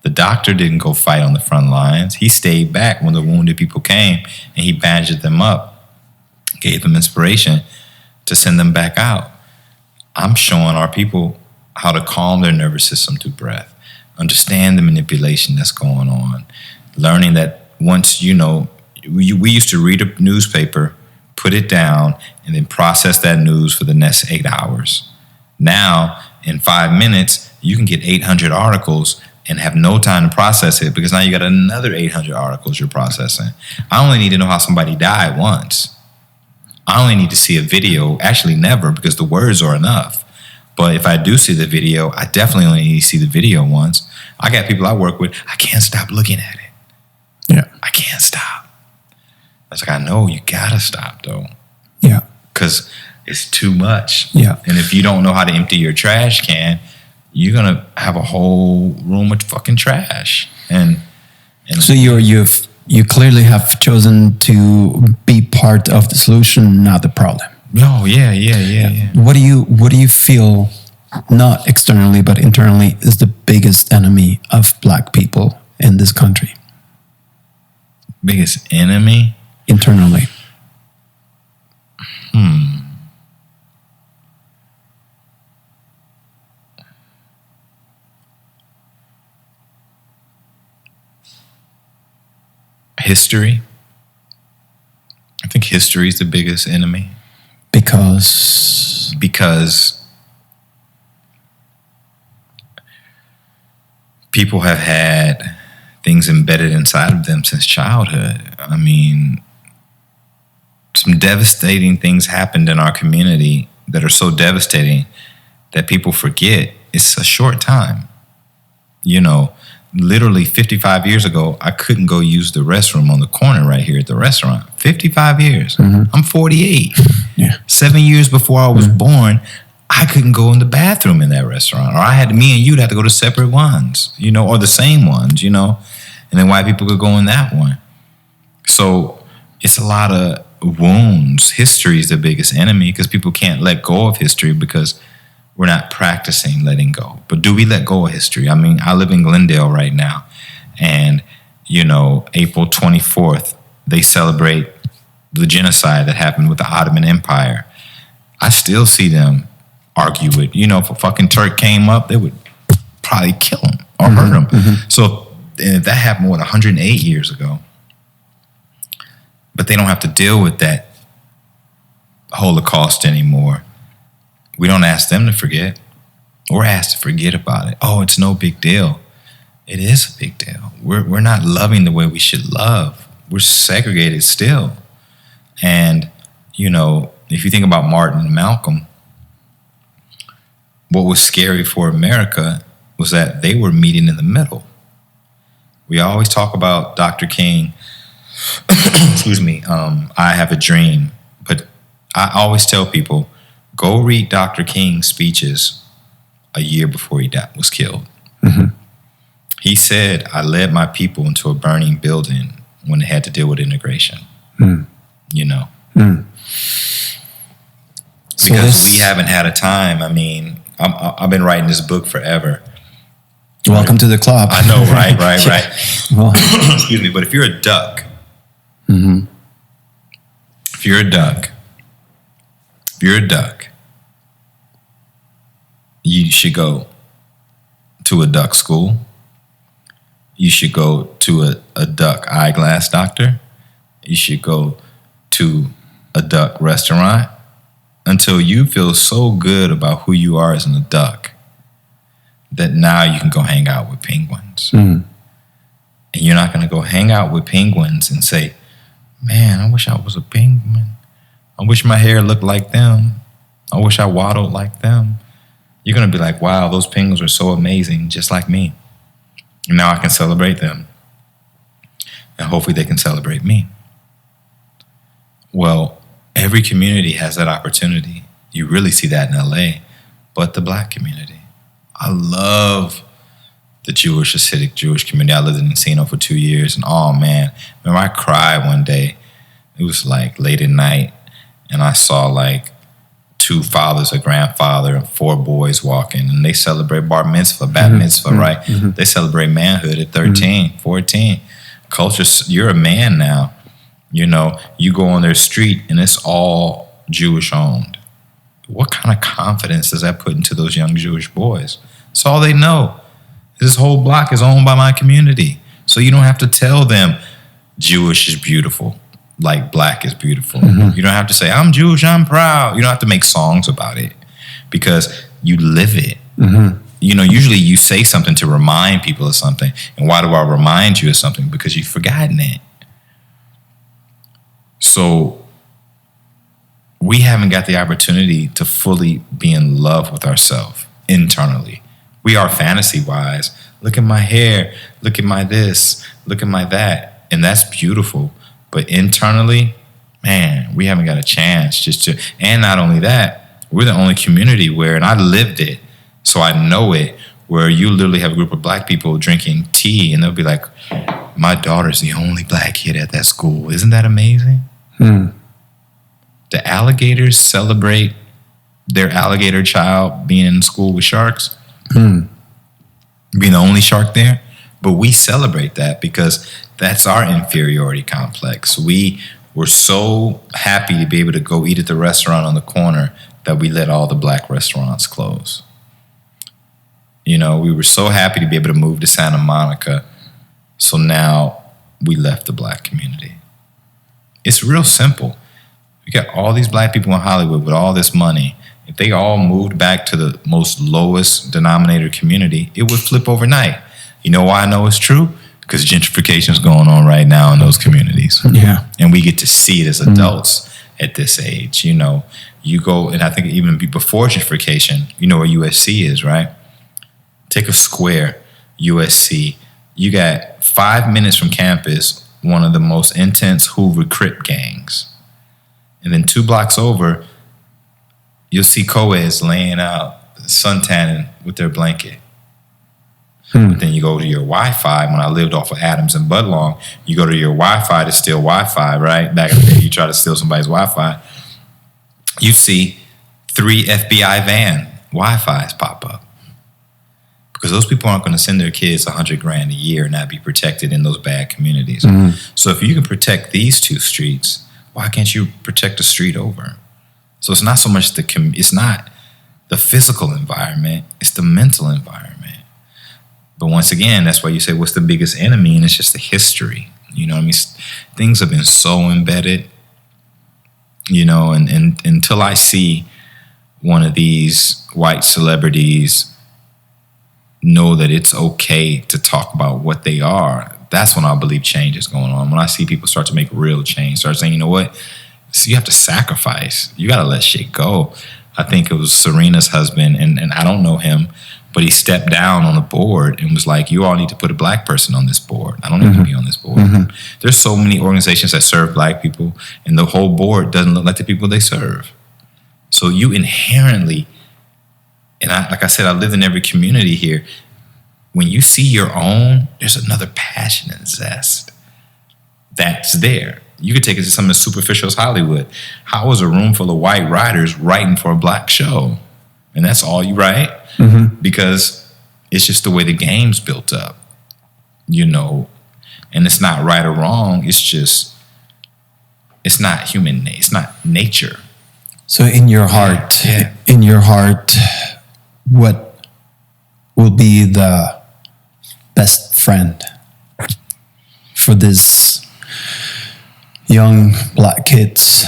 The doctor didn't go fight on the front lines. He stayed back when the wounded people came, and he bandaged them up, gave them inspiration to send them back out. I'm showing our people how to calm their nervous system through breath, understand the manipulation that's going on, learning that once, we used to read a newspaper, put it down, and then process that news for the next 8 hours. Now, in 5 minutes, you can get 800 articles and have no time to process it because now you got another 800 articles you're processing. I only need to know how somebody died once. I only need to see a video, actually never, because the words are enough. But if I do see the video, I definitely only need to see the video once. I got people I work with, I can't stop looking at it. Yeah. I can't stop. I was like, I know, you gotta stop though. Yeah. Because it's too much. Yeah. And if you don't know how to empty your trash can, you're gonna have a whole room of fucking trash. And so you clearly have chosen to be part of the solution, not the problem. Oh yeah. What do you feel, not externally but internally, is the biggest enemy of Black people in this country? Biggest enemy? Internally. History. I think history is the biggest enemy. Because people have had things embedded inside of them since childhood. I mean, some devastating things happened in our community that are so devastating that people forget it's a short time. Literally 55 years ago, I couldn't go use the restroom on the corner right here at the restaurant. 55 years. Mm-hmm. I'm 48. Yeah. 7 years before I was born, I couldn't go in the bathroom in that restaurant. Or me and you'd have to go to separate ones, or the same ones, and then white people could go in that one. So it's a lot of wounds. History is the biggest enemy because people can't let go of history because we're not practicing letting go. But do we let go of history? I mean, I live in Glendale right now. And, April 24th, they celebrate the genocide that happened with the Ottoman Empire. I still see them argue it. If a fucking Turk came up, they would probably kill him or murder him. Mm-hmm. So if that happened, 108 years ago? But they don't have to deal with that Holocaust anymore. We don't ask them to forget. We're asked to forget about it. Oh, it's no big deal. It is a big deal. We're not loving the way we should love. We're segregated still. And, you know, if you think about Martin and Malcolm, what was scary for America was that they were meeting in the middle. We always talk about Dr. King, excuse me, I Have a Dream. But I always tell people, go read Dr. King's speeches a year before he was killed. Mm-hmm. He said, I led my people into a burning building when they had to deal with integration. Mm. You know? Mm. Because we haven't had a time. I mean, I've been writing this book forever. Welcome to the club. I know, right. Well, excuse me, but if you're a duck, mm-hmm. if you're a duck, you should go to a duck school. You should go to a duck eyeglass doctor. You should go to a duck restaurant until you feel so good about who you are as a duck that now you can go hang out with penguins. Mm. And you're not going to go hang out with penguins and say, man, I wish I was a penguin. I wish my hair looked like them. I wish I waddled like them. You're going to be like, wow, those penguins are so amazing, just like me. And now I can celebrate them. And hopefully they can celebrate me. Well, every community has that opportunity. You really see that in LA, but the Black community. I love the Jewish, Hasidic Jewish community. I lived in Encino for 2 years, and oh man, remember I cried one day. It was like late at night, and I saw like 2 fathers, a grandfather, and 4 boys walking, and they celebrate bar mitzvah, bat mitzvah, mm-hmm. right? Mm-hmm. They celebrate manhood at 13, mm-hmm. 14. Culture, you're a man now. You know, you go on their street, and it's all Jewish owned. What kind of confidence does that put into those young Jewish boys? That's all they know. This whole block is owned by my community. So you don't have to tell them Jewish is beautiful, like Black is beautiful. Mm-hmm. You don't have to say, I'm Jewish, I'm proud. You don't have to make songs about it because you live it. Mm-hmm. You know, usually you say something to remind people of something. And why do I remind you of something? Because you've forgotten it. So we haven't got the opportunity to fully be in love with ourselves internally. We are fantasy-wise. Look at my hair. Look at my this. Look at my that. And that's beautiful. But internally, man, we haven't got a chance just to. And not only that, we're the only community where, and I lived it, so I know it, where you literally have a group of Black people drinking tea, and they'll be like, my daughter's the only Black kid at that school. Isn't that amazing? Hmm. The alligators celebrate their alligator child being in school with sharks, being the only shark there. But we celebrate that because that's our inferiority complex. We were so happy to be able to go eat at the restaurant on the corner that we let all the Black restaurants close. You know, we were so happy to be able to move to Santa Monica. So now we left the Black community. It's real simple. We got all these Black people in Hollywood with all this money. If they all moved back to the most lowest denominator community, it would flip overnight. You know why I know it's true? Because gentrification is going on right now in those communities. Yeah. And we get to see it as adults at this age. You know, you go, and I think even before gentrification, you know where USC is, right? Take a square, USC. You got 5 minutes from campus, one of the most intense Hoover Crip gangs. And then 2 blocks over, you'll see co-eds laying out, suntanning with their blanket. But then you go to your Wi-Fi. When I lived off of Adams and Budlong, you go to your Wi-Fi to steal Wi-Fi, right? Back in the day, you try to steal somebody's Wi-Fi. You see 3 FBI van Wi-Fis pop up. Because those people aren't going to send their kids $100,000 a year and not be protected in those bad communities. Mm-hmm. So if you can protect these 2 streets, why can't you protect the street over? So it's not so much it's not the physical environment, it's the mental environment. But once again, that's why you say, what's the biggest enemy? And it's just the history. You know what I mean? Things have been so embedded, you know, and until I see one of these white celebrities know that it's okay to talk about what they are, that's when I believe change is going on. When I see people start to make real change, start saying, you know what? So you have to sacrifice. You got to let shit go. I think it was Serena's husband, and I don't know him, but he stepped down on the board and was like, you all need to put a black person on this board. I don't need to be on this board. There's so many organizations that serve black people, and the whole board doesn't look like the people they serve. So you inherently, and like I said, I live in every community here. When you see your own, there's another passion and zest that's there. You could take it to something as superficial as Hollywood. How is a room full of white writers writing for a black show? And that's all you write? Because it's just the way the game's built up, you know. And it's not right or wrong. It's just, it's not human. It's not nature. So in your heart, what will be the best friend for this young black kids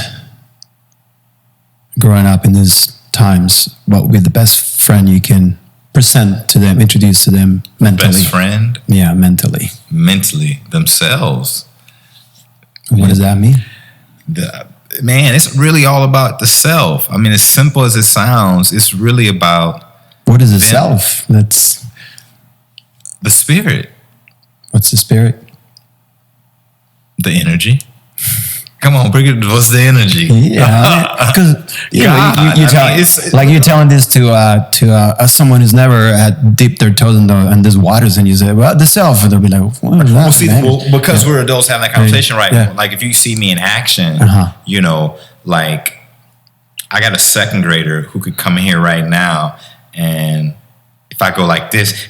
growing up in these times? What would be the best friend you can present to them, introduce to them mentally? Best friend? Yeah, mentally. Mentally, themselves. What does that mean? Man, it's really all about the self. I mean, as simple as it sounds, it's really about... What is the self? That's... The spirit. What's the spirit? The energy. Come on, bring it. What's the energy? Yeah, because you're telling this to someone who's never had dipped their toes in these waters, and you say, "Well, the self," and they'll be like, "What is that?" Because we're adults having that conversation, right? Yeah. Like if you see me in action, you know, like I got a second grader who could come in here right now, and if I go like this,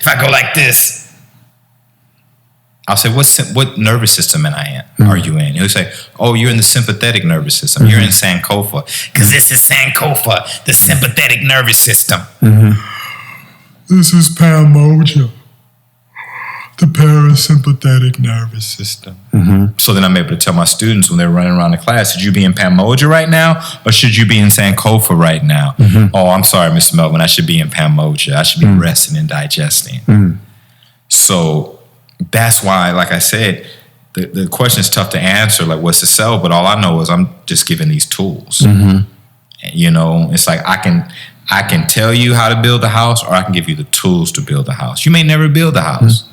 I'll say, what nervous system are you in? He'll say, oh, you're in the sympathetic nervous system. You're in Sankofa. Because this is Sankofa, the sympathetic nervous system. This is Pamoja, the parasympathetic nervous system. So then I'm able to tell my students when they're running around the class, should you be in Pamoja right now, or should you be in Sankofa right now? Oh, I'm sorry, Mr. Melvin, I should be in Pamoja. I should be resting and digesting. So that's why, like I said, the question is tough to answer, like what's the self, but all I know is I'm just giving these tools. And, you know, it's like I can tell you how to build a house, or I can give you the tools to build a house. You may never build a house.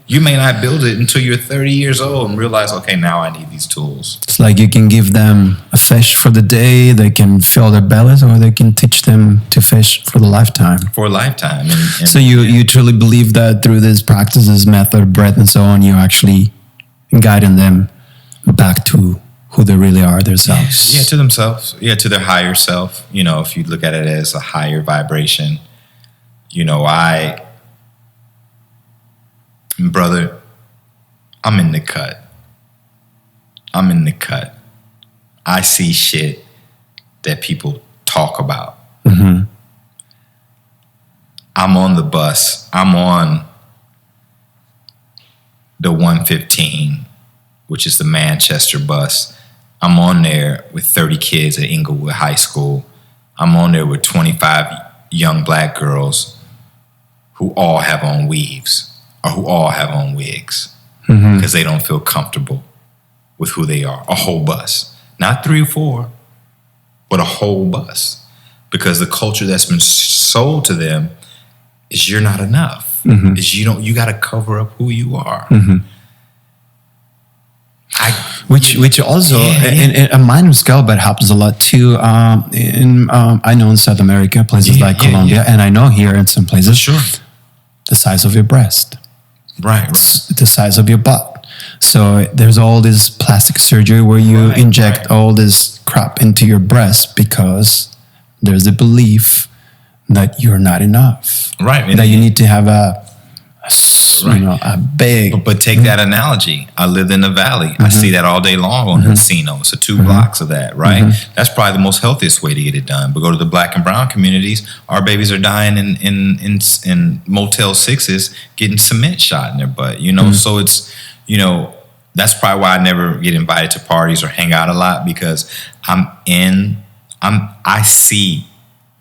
You may not build it until you're 30 years old and realize, okay, now I need these tools. It's like you can give them a fish for the day, they can fill their bellies, or they can teach them to fish for the lifetime. For a lifetime. And so you truly believe that through these practices, method, breath, and so on, you're actually guiding them back to who they really are, themselves. Yeah, to themselves. Yeah, to their higher self. You know, if you look at it as a higher vibration, you know, brother, I'm in the cut. I see shit that people talk about. I'm on the bus. I'm on the 115, which is the Manchester bus. I'm on there with 30 kids at Inglewood High School. I'm on there with 25 young black girls who all have on weaves or who all have on wigs because they don't feel comfortable with who they are. A whole bus. Not 3 or 4, but a whole bus. Because the culture that's been sold to them is you're not enough. Is you got to cover up who you are. Which also, in a minor scale, but happens a lot too. I know in South America, places like Colombia, and I know here in some places, the size of your breast, right, the size of your butt. So there's all this plastic surgery where you inject all this crap into your breast because there's a belief that you're not enough, right? That you need to have a big. But take that analogy. I live in the valley. I see that all day long on Encino. So 2 blocks of that, right? That's probably the most healthiest way to get it done. But go to the black and brown communities. Our babies are dying in Motel 6s getting cement shot in their butt. You know, so it's, you know, that's probably why I never get invited to parties or hang out a lot, because I see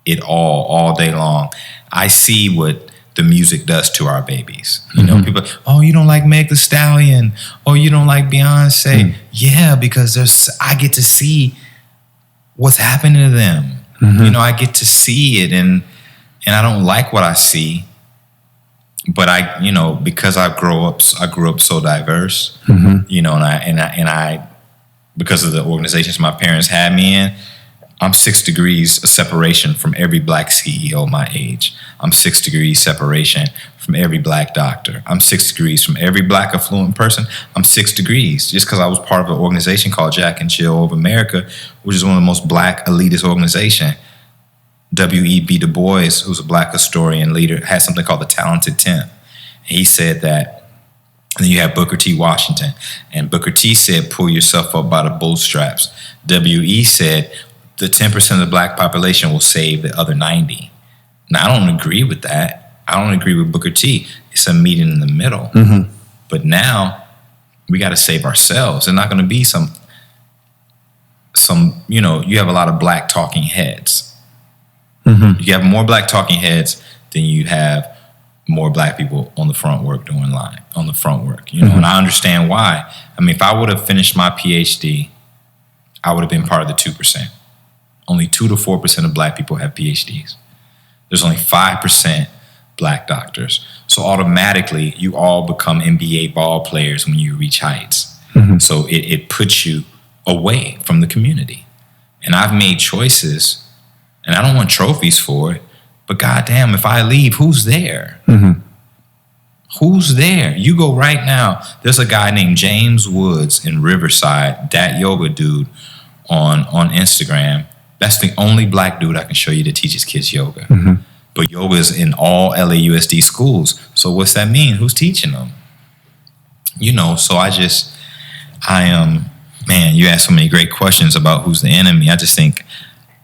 it all day long. I see what the music does to our babies. You know, people, oh, you don't like Meg Thee Stallion? Oh, you don't like Beyonce? Yeah, because I get to see what's happening to them. You know, I get to see it, and I don't like what I see. But I, you know, because I grew up so diverse, you know, and I, because of the organizations my parents had me in, I'm 6 degrees of separation from every black CEO my age. I'm 6 degrees separation from every black doctor. I'm 6 degrees from every black affluent person. I'm 6 degrees just because I was part of an organization called Jack and Jill of America, which is one of the most black elitist organizations. W.E.B. Du Bois, who's a black historian leader, had something called the Talented 10. And he said that, and then you have Booker T. Washington. And Booker T said, pull yourself up by the bootstraps. W.E. said, the 10% of the black population will save the other 90. Now, I don't agree with that. I don't agree with Booker T. It's a meeting in the middle. But now, we got to save ourselves. There's not going to be some, you know, you have a lot of black talking heads. You have more black talking heads than you have more black people on the front work doing on the front work, you know, and I understand why. I mean, if I would have finished my PhD, I would have been part of the 2%. Only 2 to 4% of black people have PhDs. There's only 5% black doctors. So automatically, you all become NBA ball players when you reach heights. So it puts you away from the community. And I've made choices, and I don't want trophies for it, but goddamn, if I leave, who's there? Who's there? You go right now. There's a guy named James Woods in Riverside, that yoga dude on Instagram. That's the only black dude I can show you that teaches kids yoga. But yoga is in all LAUSD schools. So what's that mean? Who's teaching them? You know, so man, you asked so many great questions about who's the enemy. I just think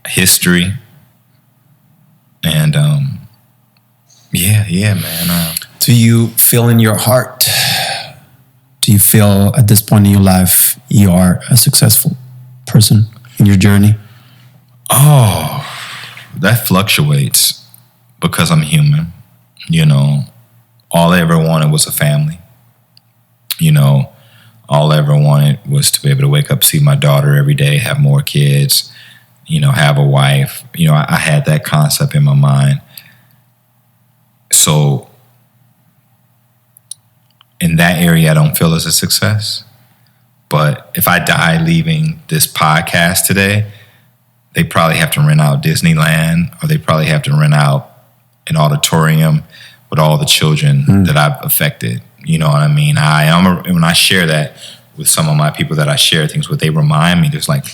history and, yeah, man. Do you feel in your heart, do you feel at this point in your life you are a successful person in your journey? Oh, that fluctuates because I'm human. You know, all I ever wanted was a family. You know, all I ever wanted was to be able to wake up, see my daughter every day, have more kids, you know, have a wife. You know, I had that concept in my mind. So in that area, I don't feel as a success. But if I die leaving this podcast today, they probably have to rent out Disneyland, or they probably have to rent out an auditorium with all the children that I've affected. You know what I mean? When I share that with some of my people that I share things with, they remind me, there's like,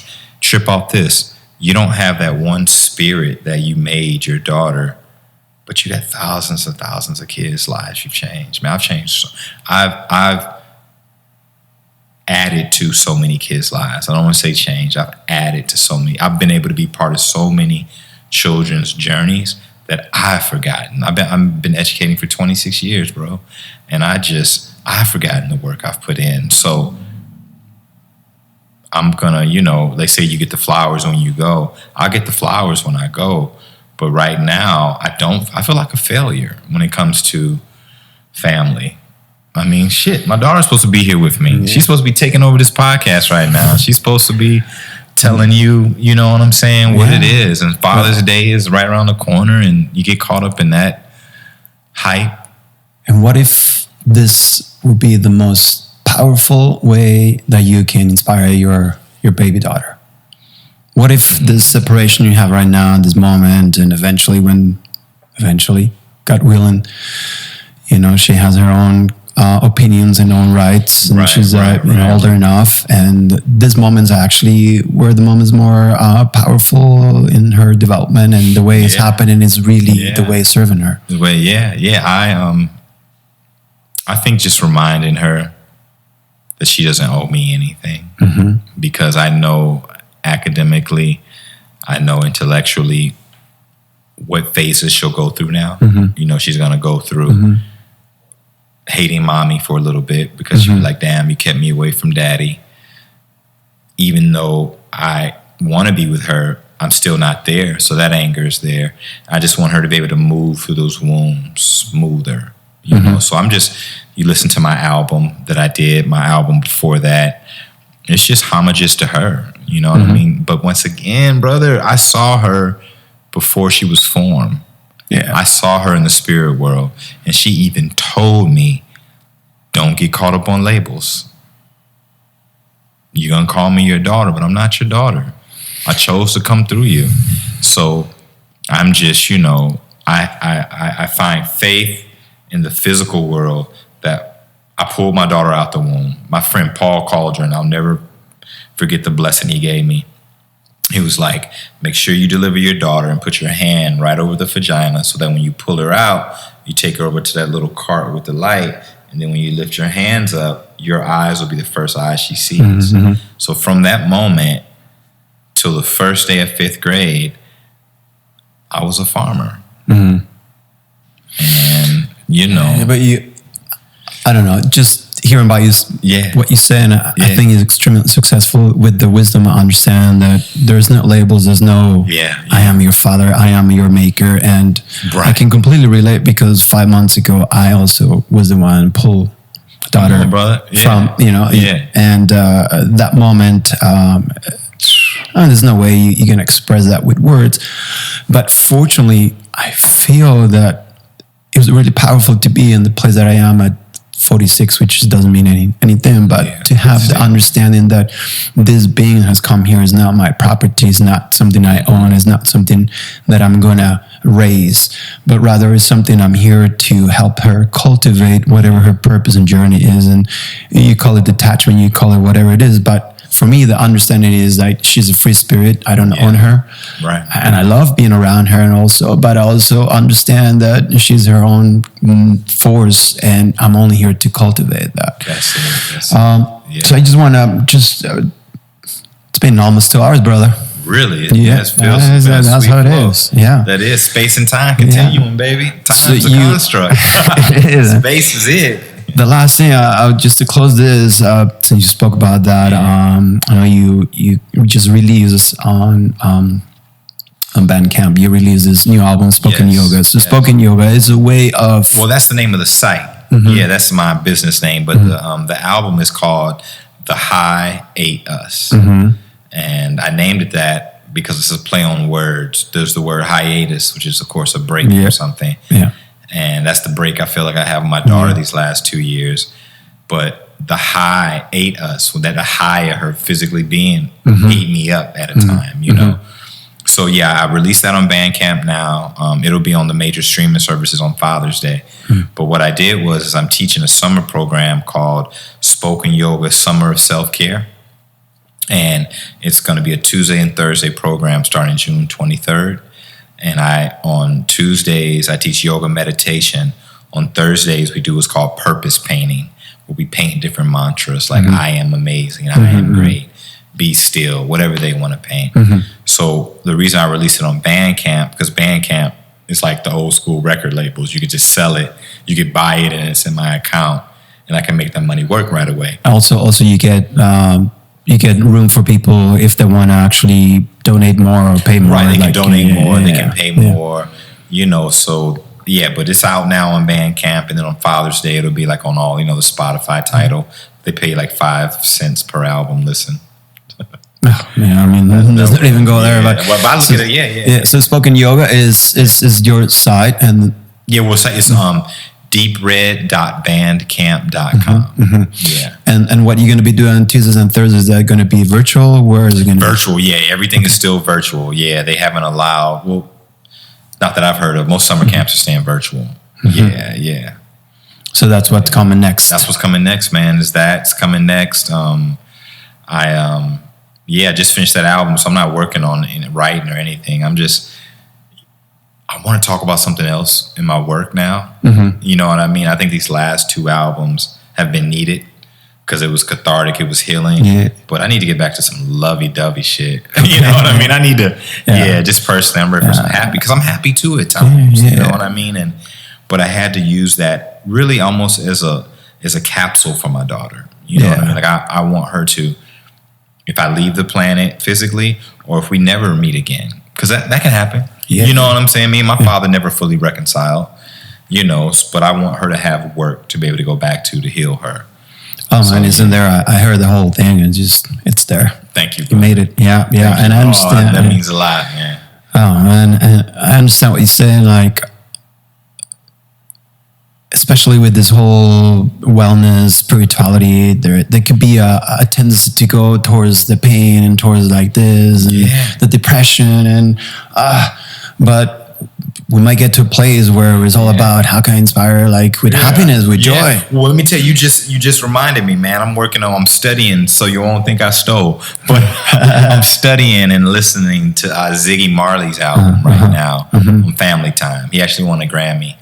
trip off this. You don't have that one spirit that you made your daughter, but you got thousands and thousands of kids' lives you've changed. Man, I've changed. I've added to so many kids' lives. I don't want to say change. I've added to so many. I've been able to be part of so many children's journeys that I've forgotten. I've been educating for 26 years, bro. And I've forgotten the work I've put in. So I'm gonna, you know, they say you get the flowers when you go. I'll get the flowers when I go. But right now, I feel like a failure when it comes to family. I mean, shit, my daughter's supposed to be here with me. Yeah. She's supposed to be taking over this podcast right now. She's supposed to be telling you, you know what I'm saying, what it is. And Father's Day is right around the corner, and you get caught up in that hype. And what if this would be the most powerful way that you can inspire your baby daughter? What if this separation you have right now in this moment, and eventually, God willing, you know, she has her own opinions and own rights, and she's older enough, and this moment's actually where the moment is more powerful in her development, and the way it's happening is really the way it's serving her. The way, I think just reminding her that she doesn't owe me anything, because I know academically, I know intellectually what phases she'll go through now. You know, she's gonna go through hating mommy for a little bit because you're like, damn, you kept me away from daddy. Even though I want to be with her, I'm still not there. So that anger is there. I just want her to be able to move through those wounds smoother, you know? So you listen to my album that I did, my album before that. It's just homages to her, you know what I mean? But once again, brother, I saw her before she was formed. Yeah. I saw her in the spirit world, and she even told me, don't get caught up on labels. You're going to call me your daughter, but I'm not your daughter. I chose to come through you. So I'm just, you know, I find faith in the physical world that I pulled my daughter out the womb. My friend Paul Cauldron, I'll never forget the blessing he gave me. He was like, make sure you deliver your daughter and put your hand right over the vagina so that when you pull her out, you take her over to that little cart with the light. And then when you lift your hands up, your eyes will be the first eyes she sees. So from that moment till the first day of 5th grade, I was a farmer. And, you know. But I don't know, just hearing about you, what you say, and I think is extremely successful with the wisdom. I understand that there's no labels, there's no, I am your father, I am your maker. And I can completely relate because 5 months ago, I also was the one pull daughter from, you know, and that moment, there's no way you can express that with words. But fortunately, I feel that it was really powerful to be in the place that I am at 46, which doesn't mean anything, but to have the understanding that this being has come here is not my property, is not something I own, is not something that I'm going to raise, but rather is something I'm here to help her cultivate whatever her purpose and journey is. And you call it detachment, you call it whatever it is, but for me, the understanding is like she's a free spirit. I don't own her, and I love being around her, but I also understand that she's her own force, and I'm only here to cultivate that. So I just want to it's been almost 2 hours, brother. Really? That's how it is. Yeah, that is space and time continuum, baby. Time's a construct. Space is it. The last thing, just to close this, since you spoke about that, I know you just released on Bandcamp. You released this new album, Spoken Yoga. So Spoken Yoga is a way of... Well, that's the name of the site. Yeah, that's my business name. But the album is called The High Ate Us. And I named it that because it's a play on words. There's the word hiatus, which is, of course, a break or something. And that's the break I feel like I have with my daughter these last 2 years. But the high ate us, that the high of her physically being ate me up at a time, you know? So I released that on Bandcamp now. It'll be on the major streaming services on Father's Day. But what I did was I'm teaching a summer program called Spoken Yoga Summer of Self-Care. And it's going to be a Tuesday and Thursday program starting June 23rd. And on Tuesdays, I teach yoga meditation. On Thursdays, we do what's called purpose painting, where we paint different mantras like I am amazing, I am great, be still, whatever they want to paint. So the reason I released it on Bandcamp, because Bandcamp is like the old school record labels. You could just sell it, you could buy it, and it's in my account, and I can make that money work right away. Also, you get room for people if they want to actually donate more or pay more. Right, they can donate more, they can pay more, you know, so but it's out now on Bandcamp, and then on Father's Day, it'll be like on all, you know, the Spotify title. They pay like 5 cents per album listen. I mean, let's not even go there. But I look at it, So Spoken Yoga is your site, and we'll say it's deepred.bandcamp.com. And what you're going to be doing on Tuesdays and Thursdays, is that going to be virtual? Where is it going to be? Virtual, everything is still virtual. They haven't allowed, well, not that I've heard of, most summer camps are staying virtual. So that's what's coming next. That's what's coming next, man. It's coming next. I just finished that album, so I'm not working on writing or anything. I want to talk about something else in my work now. You know what I mean? I think these last 2 albums have been needed because it was cathartic, it was healing. But I need to get back to some lovey-dovey shit. You know what I mean? I need to, just personally, I'm ready for some happy, because I'm happy too at times. You know what I mean? And but I had to use that really almost as a capsule for my daughter. You know what I mean? Like I want her to, if I leave the planet physically, or if we never meet again, because that can happen. Yeah. You know what I'm saying? Me and my father never fully reconciled, you know, but I want her to have work to be able to go back to heal her. Oh, so, man, isn't there? I heard the whole thing, and it's there. Thank you. You made it. Yeah. And I understand. That means a lot, man. Oh, man, and I understand what you're saying, like, especially with this whole wellness, spirituality, there could be a tendency to go towards the pain and towards like this and the depression and but we might get to a place where it's all about how can I inspire like with happiness, with joy. Well, let me tell you, you just reminded me, man. I'm studying, so you won't think I stole, but I'm studying and listening to Ziggy Marley's album right now on Family Time. He actually won a Grammy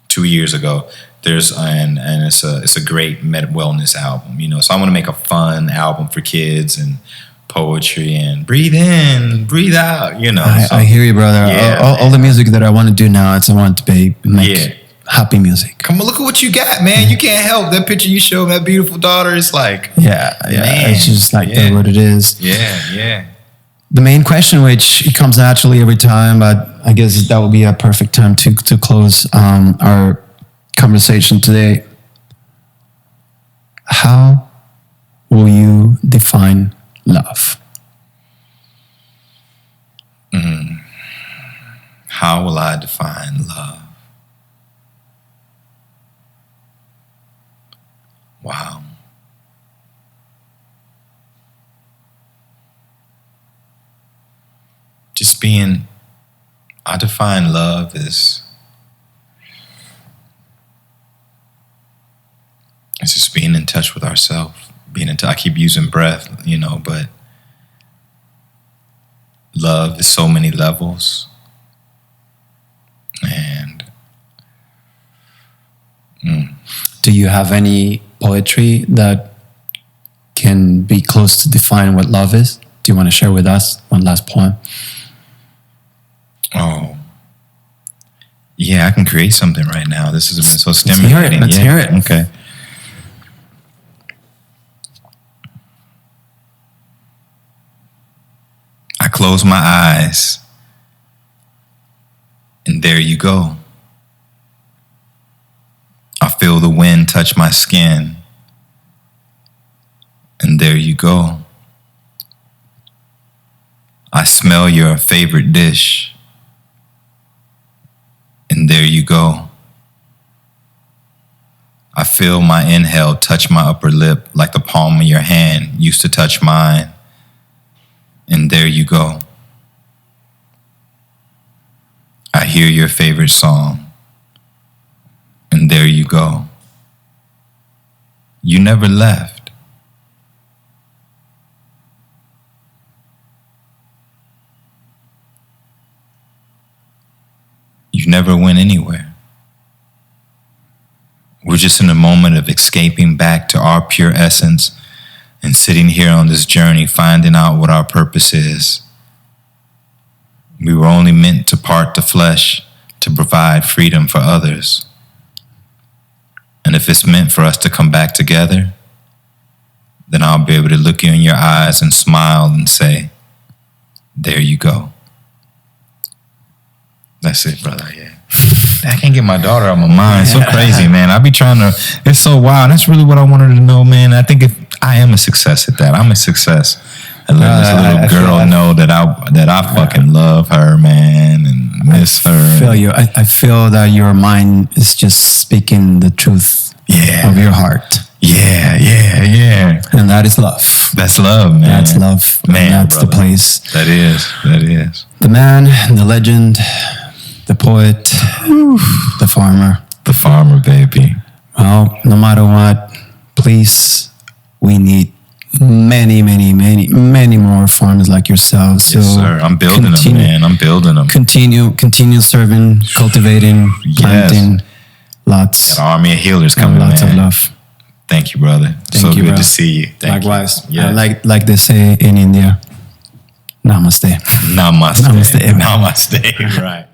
2 years ago. And it's a great wellness album, you know. So I want to make a fun album for kids and poetry and breathe in, breathe out, you know. I hear you, brother. All the music that I want to do now, I want to make happy music. Come on, look at what you got, man. You can't help that picture you showed, that beautiful daughter. It's like, man. It's just like what it is. Yeah. The main question, which it comes naturally every time, but I guess that would be a perfect time to close our conversation today. How will you define love? How will I define love? Wow. I define love as it's just being in touch with ourselves. I keep using breath, you know, but love is so many levels. And do you have any poetry that can be close to define what love is? Do you want to share with us one last poem? Oh, yeah, I can create something right now. This has been so stimulating. Let's hear it. Okay. I close my eyes, and there you go. I feel the wind touch my skin, and there you go. I smell your favorite dish, and there you go. I feel my inhale touch my upper lip like the palm of your hand used to touch mine, and there you go. I hear your favorite song, and there you go. You never left. You never went anywhere. We're just in a moment of escaping back to our pure essence and sitting here on this journey, finding out what our purpose is. We were only meant to part the flesh to provide freedom for others. And if it's meant for us to come back together, then I'll be able to look you in your eyes and smile and say, there you go. That's it, brother. Yeah. I can't get my daughter out of my mind. So crazy, man. I be trying to, it's so wild. That's really what I wanted to know, man. I think I am a success at that. I'm a success at letting this little girl know that I fucking love her, man, and miss her. I feel you. I feel that your mind is just speaking the truth of your heart. Yeah. And that is love. That's love, man. That's love. Man, that's brother. the place. That is. The man, the legend, the poet, the farmer. The farmer, baby. Well, no matter what, please, we need many more farmers like yourself. So yes, sir. I'm building them, man. I'm building them. Continue serving, cultivating, planting. Lots. Got an army of healers coming, lots man. Of love. Thank you, brother. Thank you, good bro. to see you. Likewise. You. Yeah. Like they say in India, namaste. Namaste. Namaste. Namaste. Right.